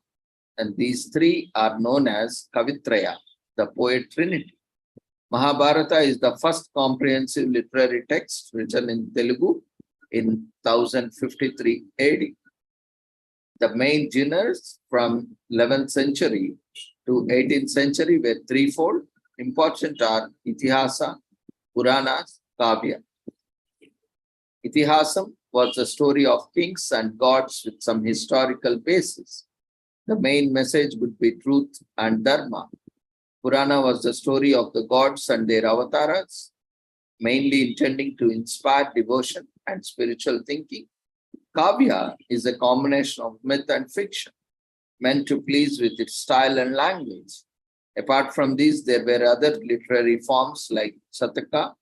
and these 3 are known as Kavitraya, the poet trinity. Mahabharata is the first comprehensive literary text written in Telugu in 1053 AD. The main genres from 11th century to 18th century were threefold. Important are Itihasa, Puranas, Kavya. Itihasam was the story of kings and gods with some historical basis. The main message would be truth and dharma. Purana was the story of the gods and their avatars, mainly intending to inspire devotion and spiritual thinking. Kavya is a combination of myth and fiction, meant to please with its style and language. Apart from these, there were other literary forms like Sataka,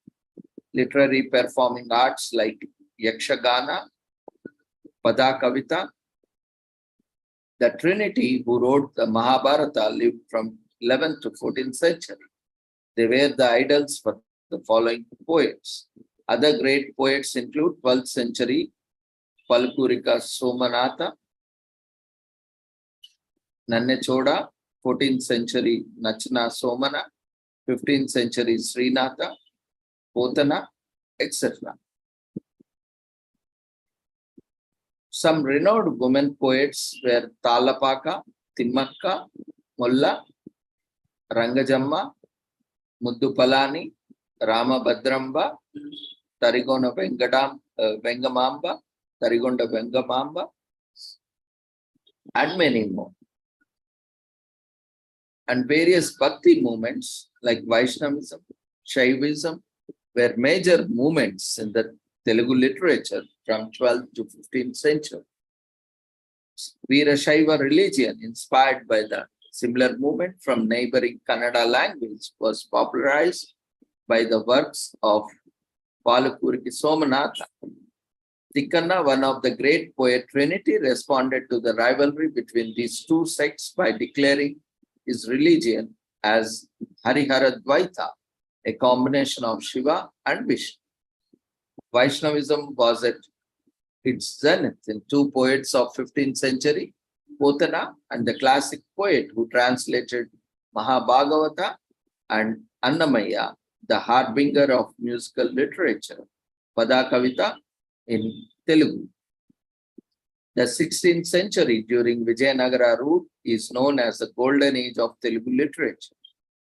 literary performing arts like Yakshagana, Pada Kavita. The Trinity who wrote the Mahabharata lived from 11th to 14th century. They were the idols for the following poets. Other great poets include 12th century Palkurika Somanatha, Nannechoda, 14th century Nachna Somana, 15th century Srinatha, Potana, etc. Some renowned women poets were Talapaka, Timmakka, Mulla, Rangajamma, Muddupalani, Ramabhadrambha, Tarigona Vengamamba, Tarigonda Vengamamba, and many more. And various Bhakti movements like Vaishnavism, Shaivism were major movements in the Telugu literature from 12th to 15th century. Veerashaiva religion, inspired by the Similar movement from neighboring Kannada language was popularized by the works of Palapurki Somanatha. Tikkanna, one of the great poet Trinity, responded to the rivalry between these two sects by declaring his religion as Hariharadvaita, a combination of Shiva and Vishnu. Vaishnavism was at its zenith in two poets of 15th century, Potana and the classic poet who translated Mahabhagavata, and Annamaya, the harbinger of musical literature, Pada Kavita in Telugu. The 16th century during Vijayanagara rule is known as the golden age of Telugu literature.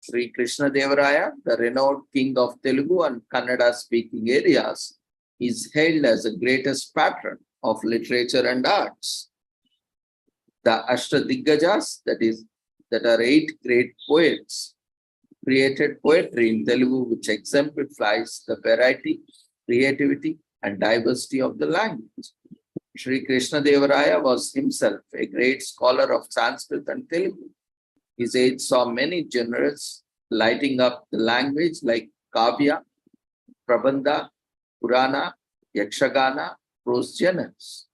Sri Krishna Devaraya, the renowned king of Telugu and Kannada speaking areas, is hailed as the greatest patron of literature and arts. The Ashtadiggajas, that are 8 great poets, created poetry in Telugu which exemplifies the variety, creativity, and diversity of the language. Sri Krishna Devaraya was himself a great scholar of Sanskrit and Telugu. His age saw many genres lighting up the language like Kavya, Prabandha, Purana, Yakshagana, prose genres.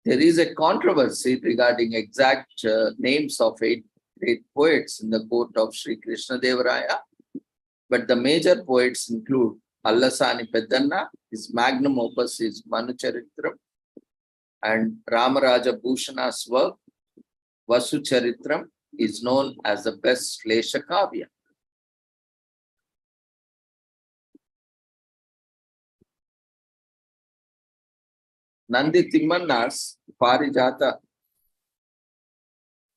There is a controversy regarding exact names of 8 great poets in the court of Sri Krishna Devaraya, but the major poets include Allasani Peddanna, his magnum opus is Manu Charitram, and Ramaraja Bhushana's work, Vasu Charitram, is known as the best Lesha Kavya. Nandi Timmanna's Parijata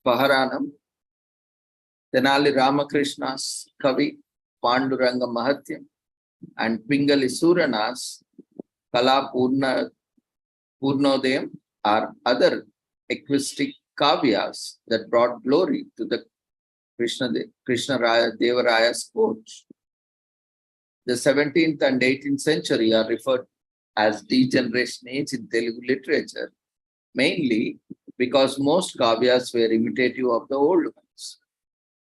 Paharanam, Tenali Ramakrishna's Kavi Panduranga Mahatyam, and Pingali Surana's Kala Purnodayam are other equistic kavyas that brought glory to the Krishna Devaraya's court. The 17th and 18th century are referred as degeneration age in Telugu literature, mainly because most kavyas were imitative of the old ones.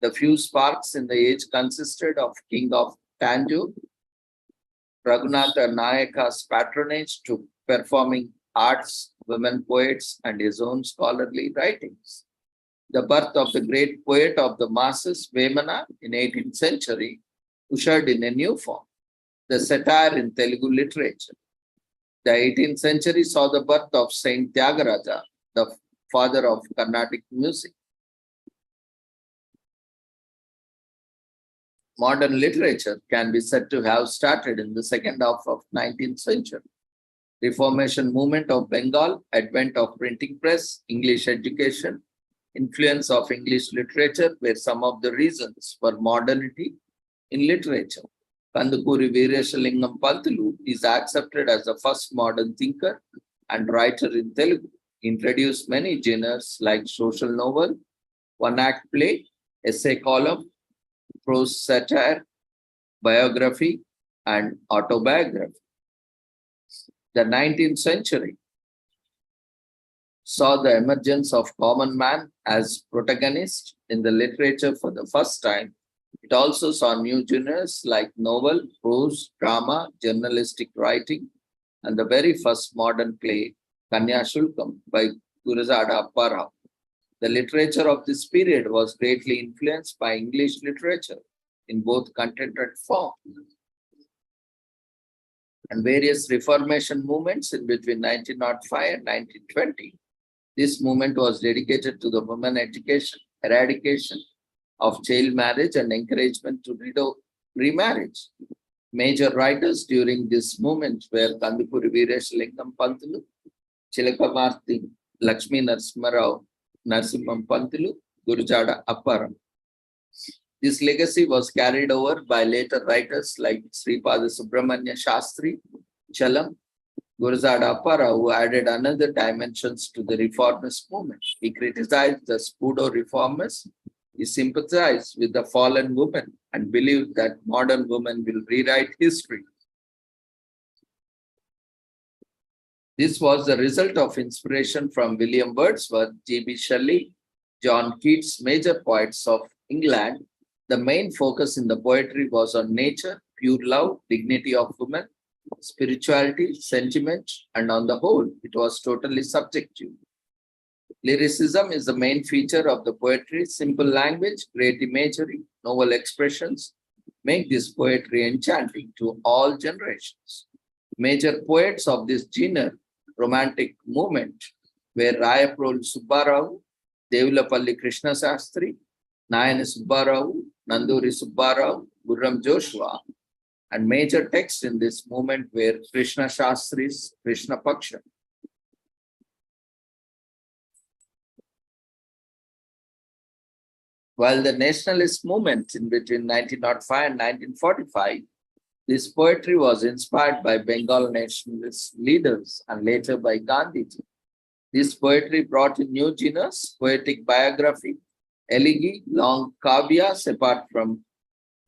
The few sparks in the age consisted of King of Tanjore, Raghunatha Nayaka's patronage to performing arts, women poets, and his own scholarly writings. The birth of the great poet of the masses, Vemana, in 18th century, ushered in a new form, the satire in Telugu literature. The 18th century saw the birth of Saint Tyagaraja, the father of Carnatic music. Modern literature can be said to have started in the second half of 19th century. Reformation movement of Bengal, advent of printing press, English education, influence of English literature were some of the reasons for modernity in literature. Kandukuri Veerashalingam Pantulu is accepted as the first modern thinker and writer in Telugu. He introduced many genres like social novel, one-act play, essay column, prose satire, biography, and autobiography. The 19th century saw the emergence of common man as protagonist in the literature for the first time. It also saw new genres like novel, prose, drama, journalistic writing, and the very first modern play, Kanya Shulkam by Gurazada Apparao. The literature of this period was greatly influenced by English literature in both content and form. And various Reformation movements in between 1905 and 1920. This movement was dedicated to the women education, eradication of child marriage, and encouragement to remarriage. Major writers during this movement were Kandukuri Veerashalingam Pantulu, Chilakamarti Lakshmi Narasimharao Narasimham Pantulu, Gurujada Apparam. This legacy was carried over by later writers like Sripada Subramanya Shastri, Chalam, Gurujada Apparao, who added another dimensions to the reformist movement. He criticized the pseudo reformers. He sympathized with the fallen woman and believed that modern women will rewrite history. This was the result of inspiration from William Wordsworth, G.B. Shelley, John Keats, major poets of England. The main focus in the poetry was on nature, pure love, dignity of women, spirituality, sentiment, and on the whole, it was totally subjective. Lyricism is the main feature of the poetry. Simple language, great imagery, novel expressions make this poetry enchanting to all generations. Major poets of this genre, romantic movement, were Rayaprolu Subbarao, Devulapalli Krishna Sastri, Nayana Subbarao, Nanduri Subbarao, Gurram Joshua, and major texts in this movement were Krishna Shastri's Krishna Paksha. While the nationalist movement in between 1905 and 1945, this poetry was inspired by Bengal nationalist leaders and later by Gandhiji. This poetry brought in new genres, poetic biography, elegy, long kavyas apart from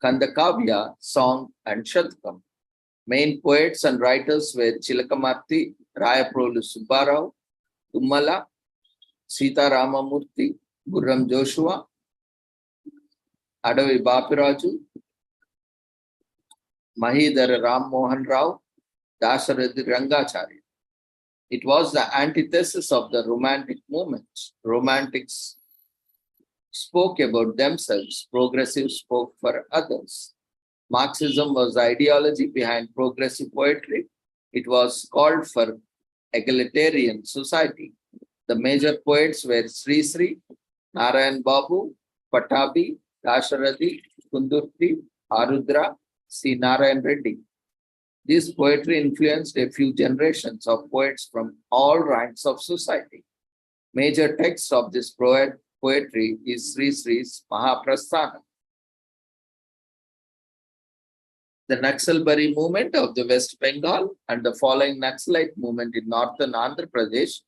Kandakavya, song, and Shatkam. Main poets and writers were Chilakamarti, Rayaprolu Subbarao, Tummala, Sita Ramamurthy, Gurram Joshua, Adavi Bapiraju, Mahidhara Ram Mohan Rao, Dasarathi Rangacharya. It was the antithesis of the Romantic movement. Romantics spoke about themselves, progressives spoke for others. Marxism was the ideology behind progressive poetry. It was called for egalitarian society. The major poets were Sri Sri, Narayan Babu, Patabi, Dasarathi, Kundurti, Arudra, C. Narayan Reddy. This poetry influenced a few generations of poets from all ranks of society. Major text of this poetry is Sri Sri's Mahaprasthana. The Naxalbari movement of the West Bengal and the following Naxalite movement in northern Andhra Pradesh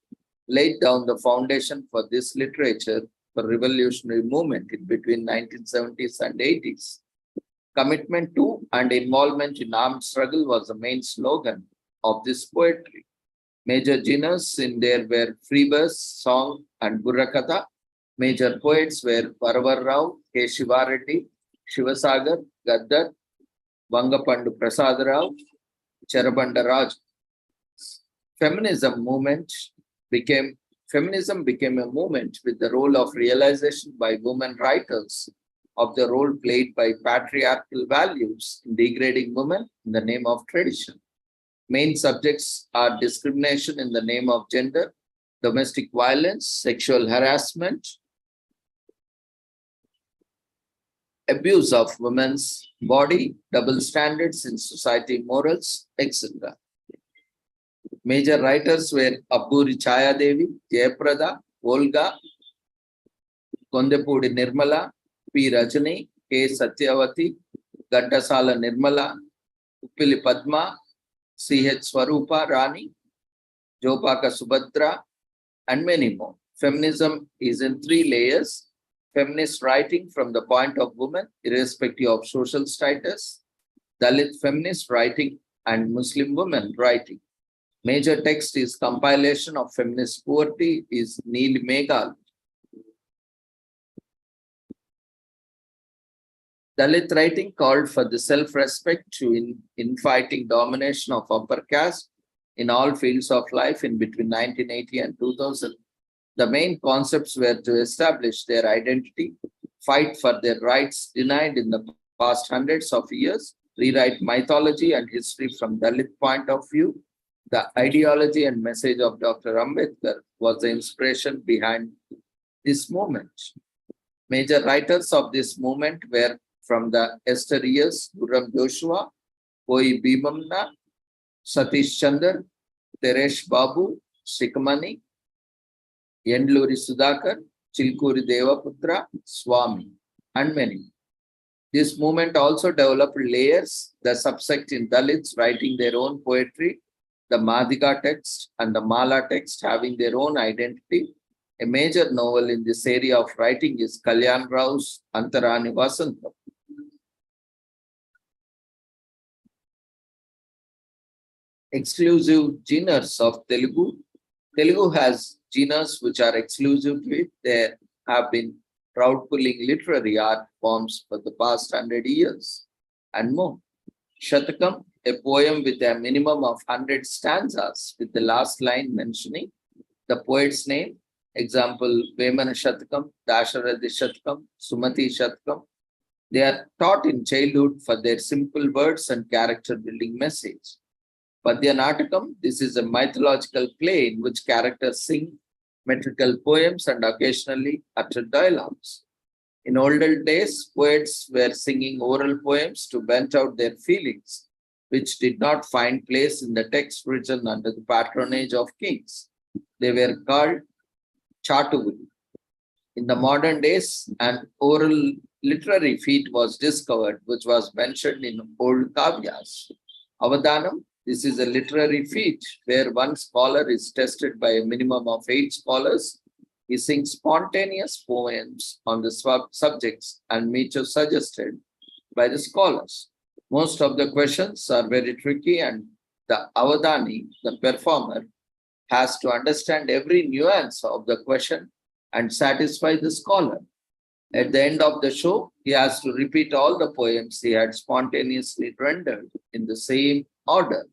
laid down the foundation for this literature for revolutionary movement in between 1970s and 80s. Commitment to and involvement in armed struggle was the main slogan of this poetry. Major genres in there were free verse, song, and Burrakatha. Major poets were Varavar Rao, K. Shivareddy, Shivasagar, Gaddar, Vangapandu Prasad Rao, Cherabanda Raj. Feminism became a movement with the role of realization by women writers of the role played by patriarchal values in degrading women in the name of tradition. Main subjects are discrimination in the name of gender, domestic violence, sexual harassment, abuse of women's body, double standards in society morals, etc. Major writers were Abburi Chaya Devi, Jayaprada, Olga, Kondepudi Nirmala, P. Rajani, K. Satyavati, Gattasala Nirmala, Uppili Padma, C.H. Swarupa Rani, Jopaka Subhadra, and many more. Feminism is in three layers. Feminist writing from the point of women, irrespective of social status, Dalit feminist writing, and Muslim women writing. Major text is compilation of feminist poetry is Neel Meghal. Dalit writing called for the self-respect to infighting domination of upper caste in all fields of life in between 1980 and 2000. The main concepts were to establish their identity, fight for their rights denied in the past hundreds of years, rewrite mythology and history from Dalit point of view. The ideology and message of Dr. Ambedkar was the inspiration behind this movement. Major writers of this movement were from the Esther years, Gurram Joshua, Koi Bhimamna, Satish Chandar, Teresh Babu, Shikamani, Yendluri Sudhakar, Chilkuri Devaputra, Swami, and many. This movement also developed layers, the subsect in Dalits writing their own poetry, the Madhika text and the Mala text having their own identity. A major novel in this area of writing is Kalyan Rao's Antarani Vasantam. exclusive genres of Telugu. Telugu has genres which are exclusive to it. There have been proud pulling literary art forms for the past 100 years and more. Shatakam, a poem with a minimum of 100 stanzas, with the last line mentioning the poet's name. Example, Vemana Shatakam, Dasharatha Shatakam, Sumati Shatakam. They are taught in childhood for their simple words and character building message. Padya Natakam, this is a mythological play in which characters sing metrical poems and occasionally utter dialogues. In older days, poets were singing oral poems to vent out their feelings, which did not find place in the text written under the patronage of kings. They were called Chatuvulu. In the modern days, an oral literary feat was discovered, which was mentioned in old kavyas. Avadanam, this is a literary feat where one scholar is tested by a minimum of 8 scholars. He sings spontaneous poems on the subjects and meter suggested by the scholars. Most of the questions are very tricky, and the avadani, the performer, has to understand every nuance of the question and satisfy the scholar. At the end of the show, he has to repeat all the poems he had spontaneously rendered in the same order.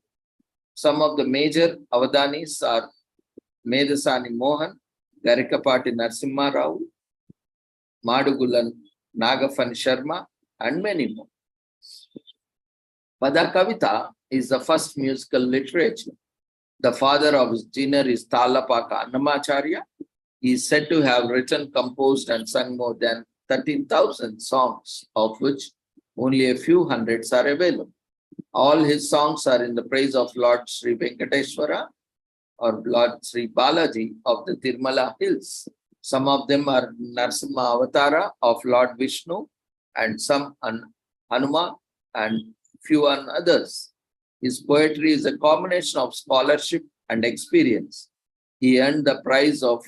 Some of the major avadanis are Medasani Mohan, Garikapati Narasimha Rao, Madugulan Nagafan Sharma, and many more. Pada Kavita is the first musical literature. The father of his genre is Talapaka Annamacharya. He is said to have written, composed, and sung more than 13,000 songs, of which only a few hundreds are available. All his songs are in the praise of Lord Sri Venkateshwara or Lord Sri Balaji of the Tirumala Hills. Some of them are Narasimha Avatara of Lord Vishnu, and some Hanuma, and few others. His poetry is a combination of scholarship and experience. He earned the praise of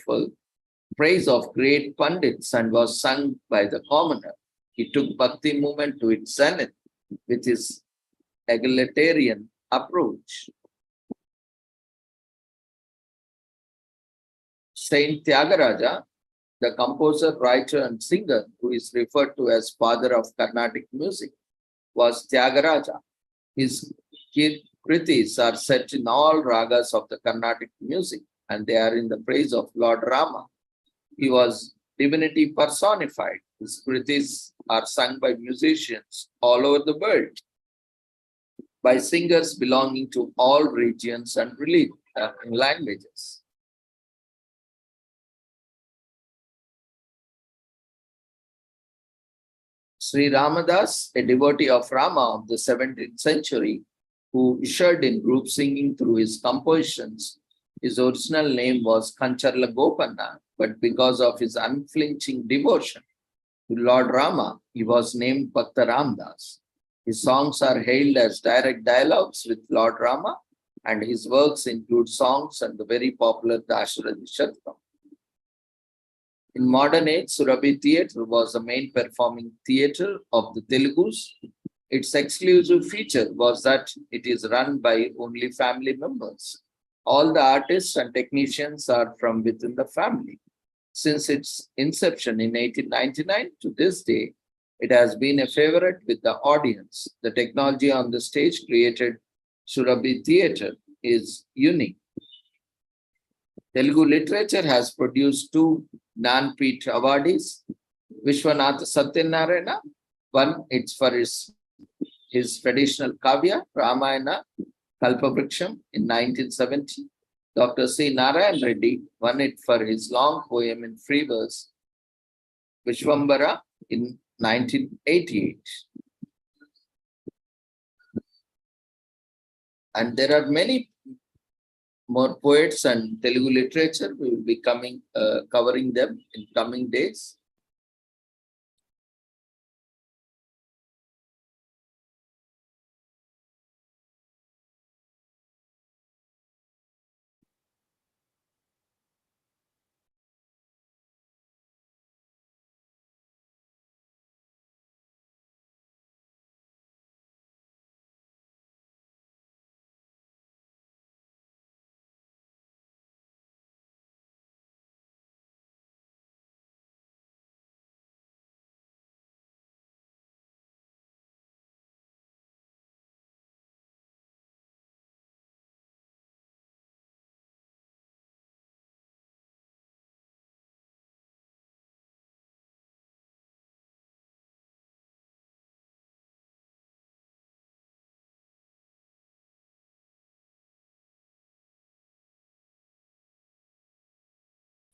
great pundits and was sung by the commoner. He took Bhakti movement to its zenith with his egalitarian approach. Saint Tyagaraja, the composer, writer, and singer who is referred to as father of Carnatic music, was Tyagaraja. His kritis are set in all ragas of the Carnatic music, and they are in the praise of Lord Rama. He was divinity personified. His kritis are sung by musicians all over the world, by singers belonging to all regions and languages. Sri Ramadas, a devotee of Rama of the 17th century, who ushered in group singing through his compositions. His original name was Kancharla Gopanna, but because of his unflinching devotion to Lord Rama, he was named Bhakta Ramdas. His songs are hailed as direct dialogues with Lord Rama, and his works include songs and the very popular Dasharatha Shatakam. In modern age, Surabhi Theatre was the main performing theatre of the Telugus. Its exclusive feature was that it is run by only family members. All the artists and technicians are from within the family. Since its inception in 1899 to this day, it has been a favorite with the audience. The technology on the stage created Surabhi Theatre is unique. Telugu literature has produced 2 Jnanpith awardees. Vishwanath Satyanarayana, one it's for his traditional kavya, Ramayana, Kalpavriksham in 1970. Dr. C. Narayan Reddy won it for his long poem in free verse, Vishwambara, in 1988. And there are many more poets and Telugu literature. We will be covering them in coming days.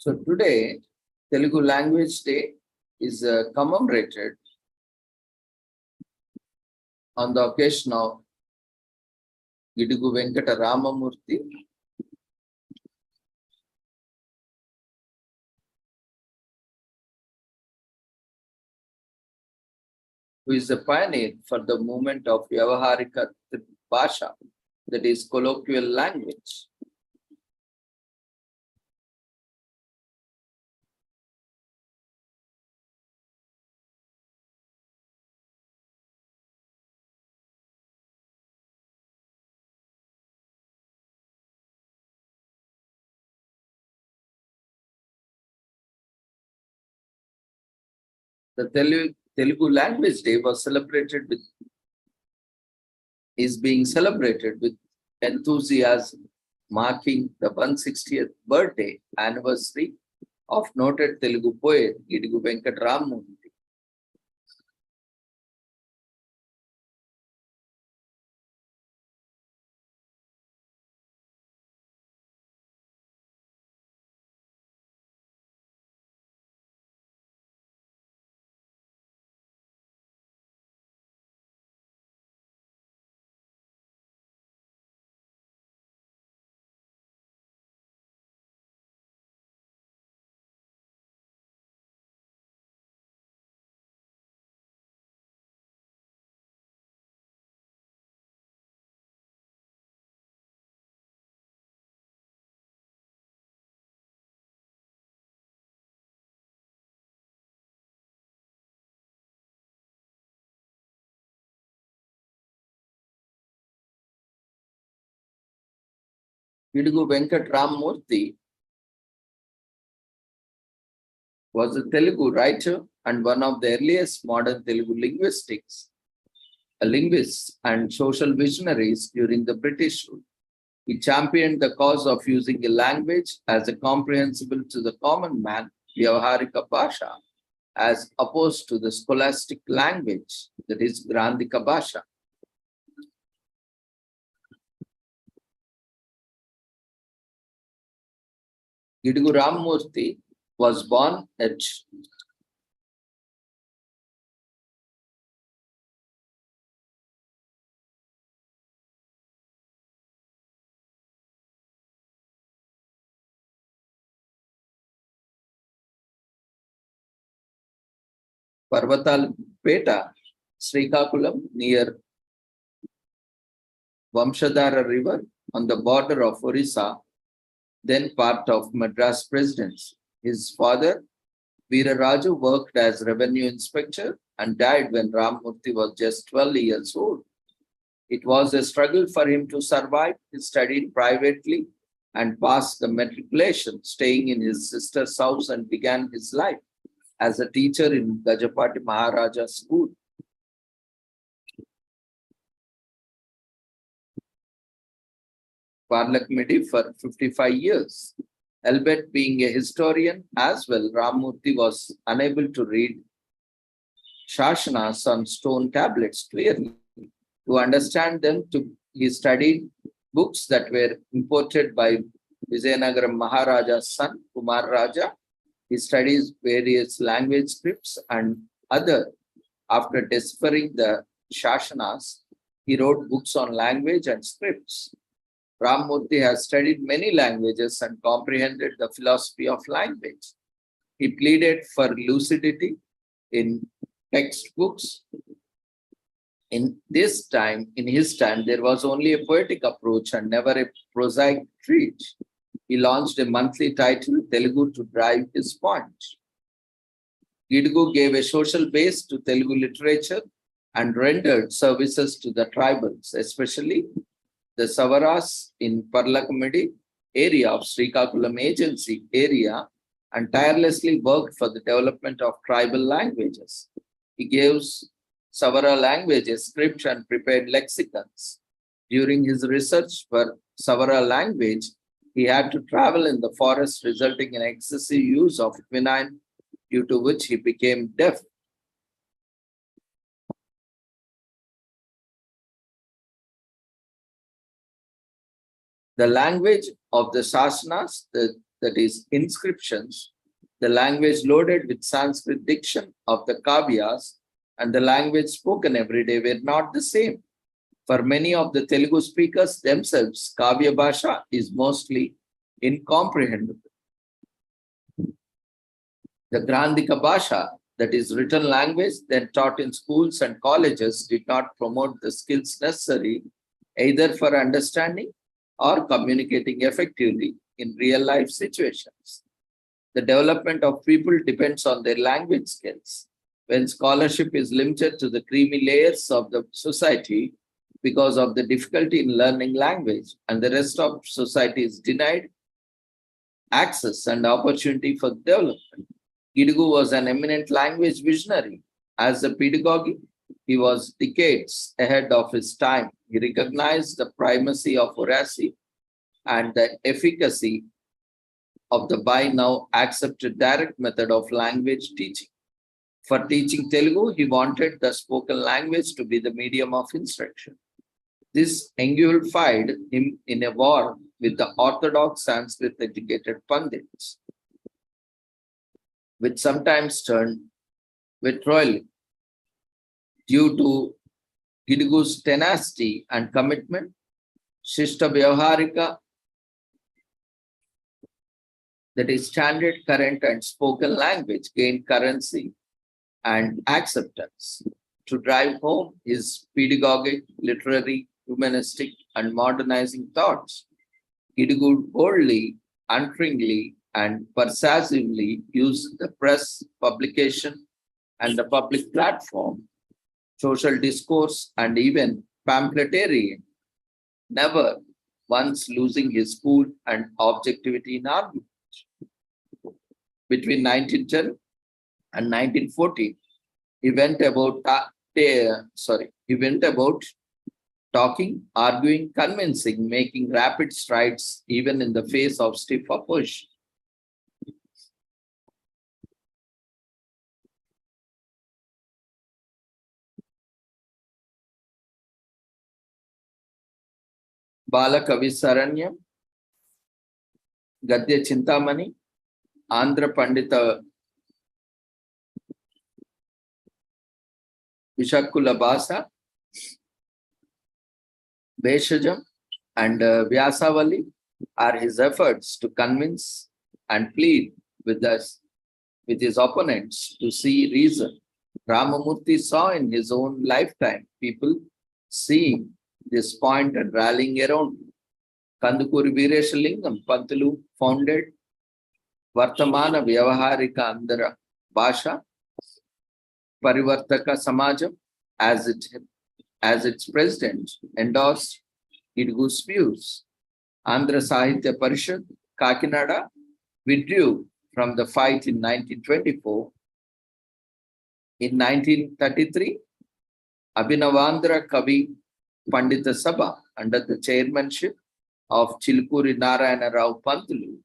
So today, Telugu Language Day is commemorated on the occasion of Gidugu Venkata Ramamurthy, who is a pioneer for the movement of Vyavaharika Bhasha, that is colloquial language. The Telugu Language Day is being celebrated with enthusiasm, marking the 160th birthday anniversary of noted Telugu poet Gidugu Venkata Ramamurthy. Gidugu Venkata Ramamurthy was a Telugu writer and one of the earliest modern Telugu linguists and social visionaries during the British rule. He championed the cause of using a language as a comprehensible to the common man, Vyavaharika Bhasha, as opposed to the scholastic language, that is Grandhika Bhasha. Gidugu Ramamurthy was born at Parvatalpeta, Srikakulam, near Vamshadhara River on the border of Orissa, then part of Madras Presidency. His father, Veeraraju, worked as revenue inspector and died when Ramamurthy was just 12 years old. It was a struggle for him to survive. He studied privately and passed the matriculation, staying in his sister's house, and began his life as a teacher in Gajapati Maharaja School. Parliament for 55 years. Albeit being a historian as well, Ramamurthy was unable to read Shashanas on stone tablets clearly. To understand them, he studied books that were imported by Vijayanagara Maharaja's son, Kumar Raja. He studies various language scripts and other. After deciphering the Shashanas, he wrote books on language and scripts. Ramamurthy has studied many languages and comprehended the philosophy of language. He pleaded for lucidity in textbooks. In his time, there was only a poetic approach and never a prosaic treat. He launched a monthly title, Telugu, to drive his point. Gidugu gave a social base to Telugu literature and rendered services to the tribals, especially the Savaras in Parlakamidi area of Srikakulam agency area, and tirelessly worked for the development of tribal languages. He gives Savara languages script and prepared lexicons. During his research for Savara language, he had to travel in the forest, resulting in excessive use of quinine, due to which he became deaf. The language of the Shasanas, the that is inscriptions, the language loaded with Sanskrit diction of the kavyas, and the language spoken every day were not the same. For many of the Telugu speakers themselves, Kavya Bhasha is mostly incomprehensible. The Grandhika Bhasha, that is written language then taught in schools and colleges, did not promote the skills necessary either for understanding or communicating effectively in real life situations. The development of people depends on their language skills. When scholarship is limited to the creamy layers of the society because of the difficulty in learning language, and the rest of society is denied access and opportunity for development. Gidugu was an eminent language visionary. As a pedagogue, he was decades ahead of his time. He recognized the primacy of oracy and the efficacy of the by now accepted direct method of language teaching. For teaching Telugu, he wanted the spoken language to be the medium of instruction. This engulfied him in a war with the orthodox Sanskrit educated Pandits, which sometimes turned vitriolic. Due to Gidugu's tenacity and commitment, Shishta Vyavaharika, that is standard, current, and spoken language, gained currency and acceptance. To drive home his pedagogic, literary, humanistic, and modernizing thoughts, Gidugu boldly, unwittingly, and persuasively used the press, publication, and the public platform, social discourse, and even pamphleteering, never once losing his cool and objectivity in argument. Between 1910 and 1914, he went about talking, arguing, convincing, making rapid strides even in the face of stiff opposition. Bala Kavi Saranyam, Gadya Chintamani, Andhra Pandita Vishakula Basa, Beshajam, and Vyasavali are his efforts to convince and plead with his opponents to see reason. Ramamurthy saw in his own lifetime people seeing this point and rallying around him. Kandukuri Veereshalingam Pantulu founded Vartamana Vyavaharika Andhra Bhasha Parivartaka Samajam as its president endorsed Gidugu's views. Andhra Sahitya Parishad, Kakinada, withdrew from the fight in 1924. In 1933, Abhinavandhra Kavi Pandita Sabha, under the chairmanship of Chilkuri Narayana Rao Pantulu,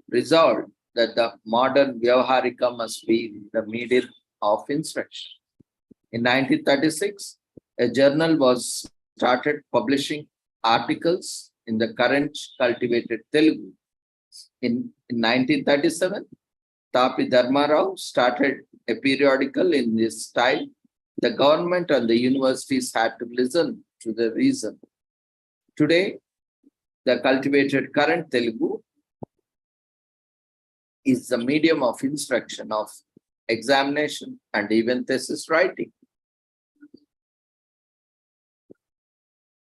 resolved that the modern Vyavaharika must be the medium of instruction. In 1936, a journal was started publishing articles in the current cultivated Telugu. In 1937, Tapi Dharma Rao started a periodical in this style. The government and the universities had to listen to the reason. Today, the cultivated current Telugu is the medium of instruction, of examination, and even thesis writing.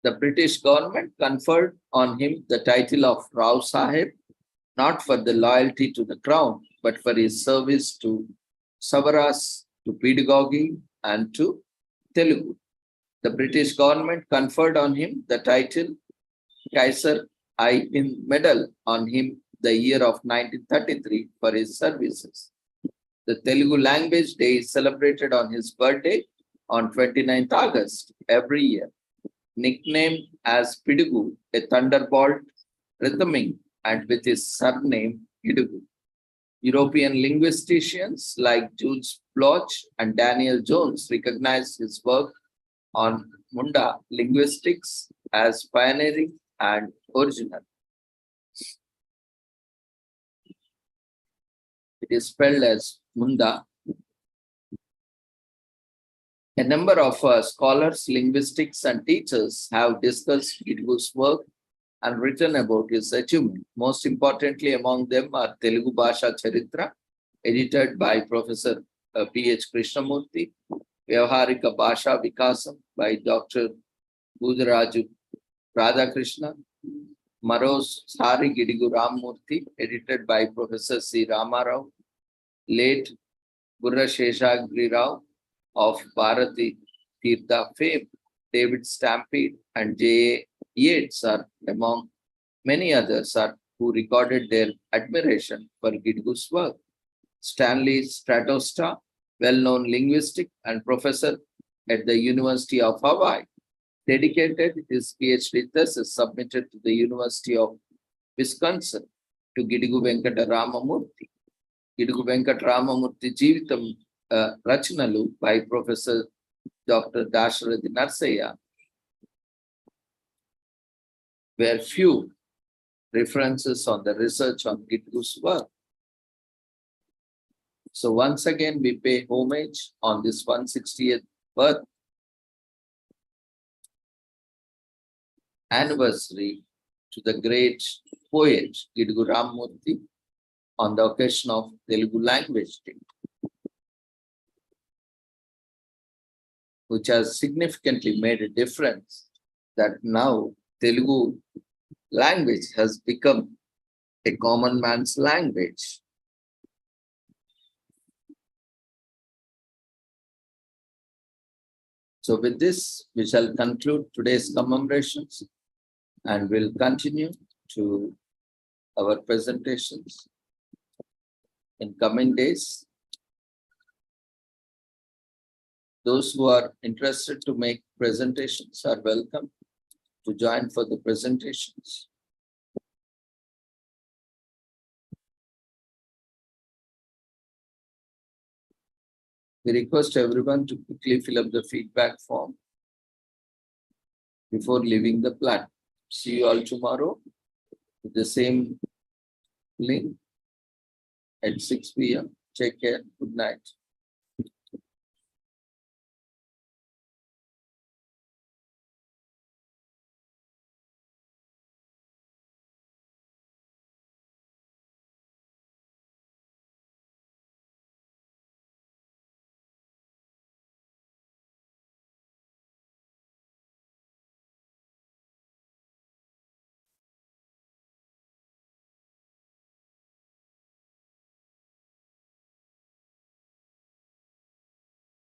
The British government conferred on him the title of Rao Sahib, not for the loyalty to the crown, but for his service to Savaras, to pedagogy, and to Telugu. The British government conferred on him the title Kaiser Hind Medal on him the year of 1933 for his services. The Telugu Language Day is celebrated on his birthday on 29th August every year. Nicknamed as Pidugu, a thunderbolt rhythming, and with his surname Gidugu. European linguisticians like Jules Bloch and Daniel Jones recognized his work on Munda linguistics as pioneering and original. It is spelled as Munda. A number of scholars, linguistics, and teachers have discussed Gidgu's work and written about his achievement. Most importantly among them are Telugu Bhasha Charitra, edited by Professor P.H. Krishnamurthy, Vyavaharika Bhasha Vikasam by Dr. Budharaju Radhakrishna, Maro's Sari Gidigu Ramurthy, edited by Professor C. Ramarao, late Gurra Sheshagri Rao of Bharati Tirtha fame, David Stampede, and J.A. Yeats are among many others who recorded their admiration for Gidgu's work. Stanley Stratosta, well-known linguistic and professor at the University of Hawaii, dedicated his PhD thesis submitted to the University of Wisconsin to Gidigu Venkata Ramamurthy. Gidigu Venkata Ramamurthy Jeevitam Rachanalu by Professor Dr. Dasharathy Narsaya were few references on the research on Gidgu's work. So once again, we pay homage on this 160th birth anniversary to the great poet Gidigu Ramamurthy on the occasion of Telugu Language Day, which has significantly made a difference that now Telugu language has become a common man's language. So with this, we shall conclude today's commemorations and will continue to our presentations in coming days. Those who are interested to make presentations are welcome to join for the presentations. We request everyone to quickly fill up the feedback form before leaving the platform. See you all tomorrow with the same link at 6 p.m. Take care. Good night.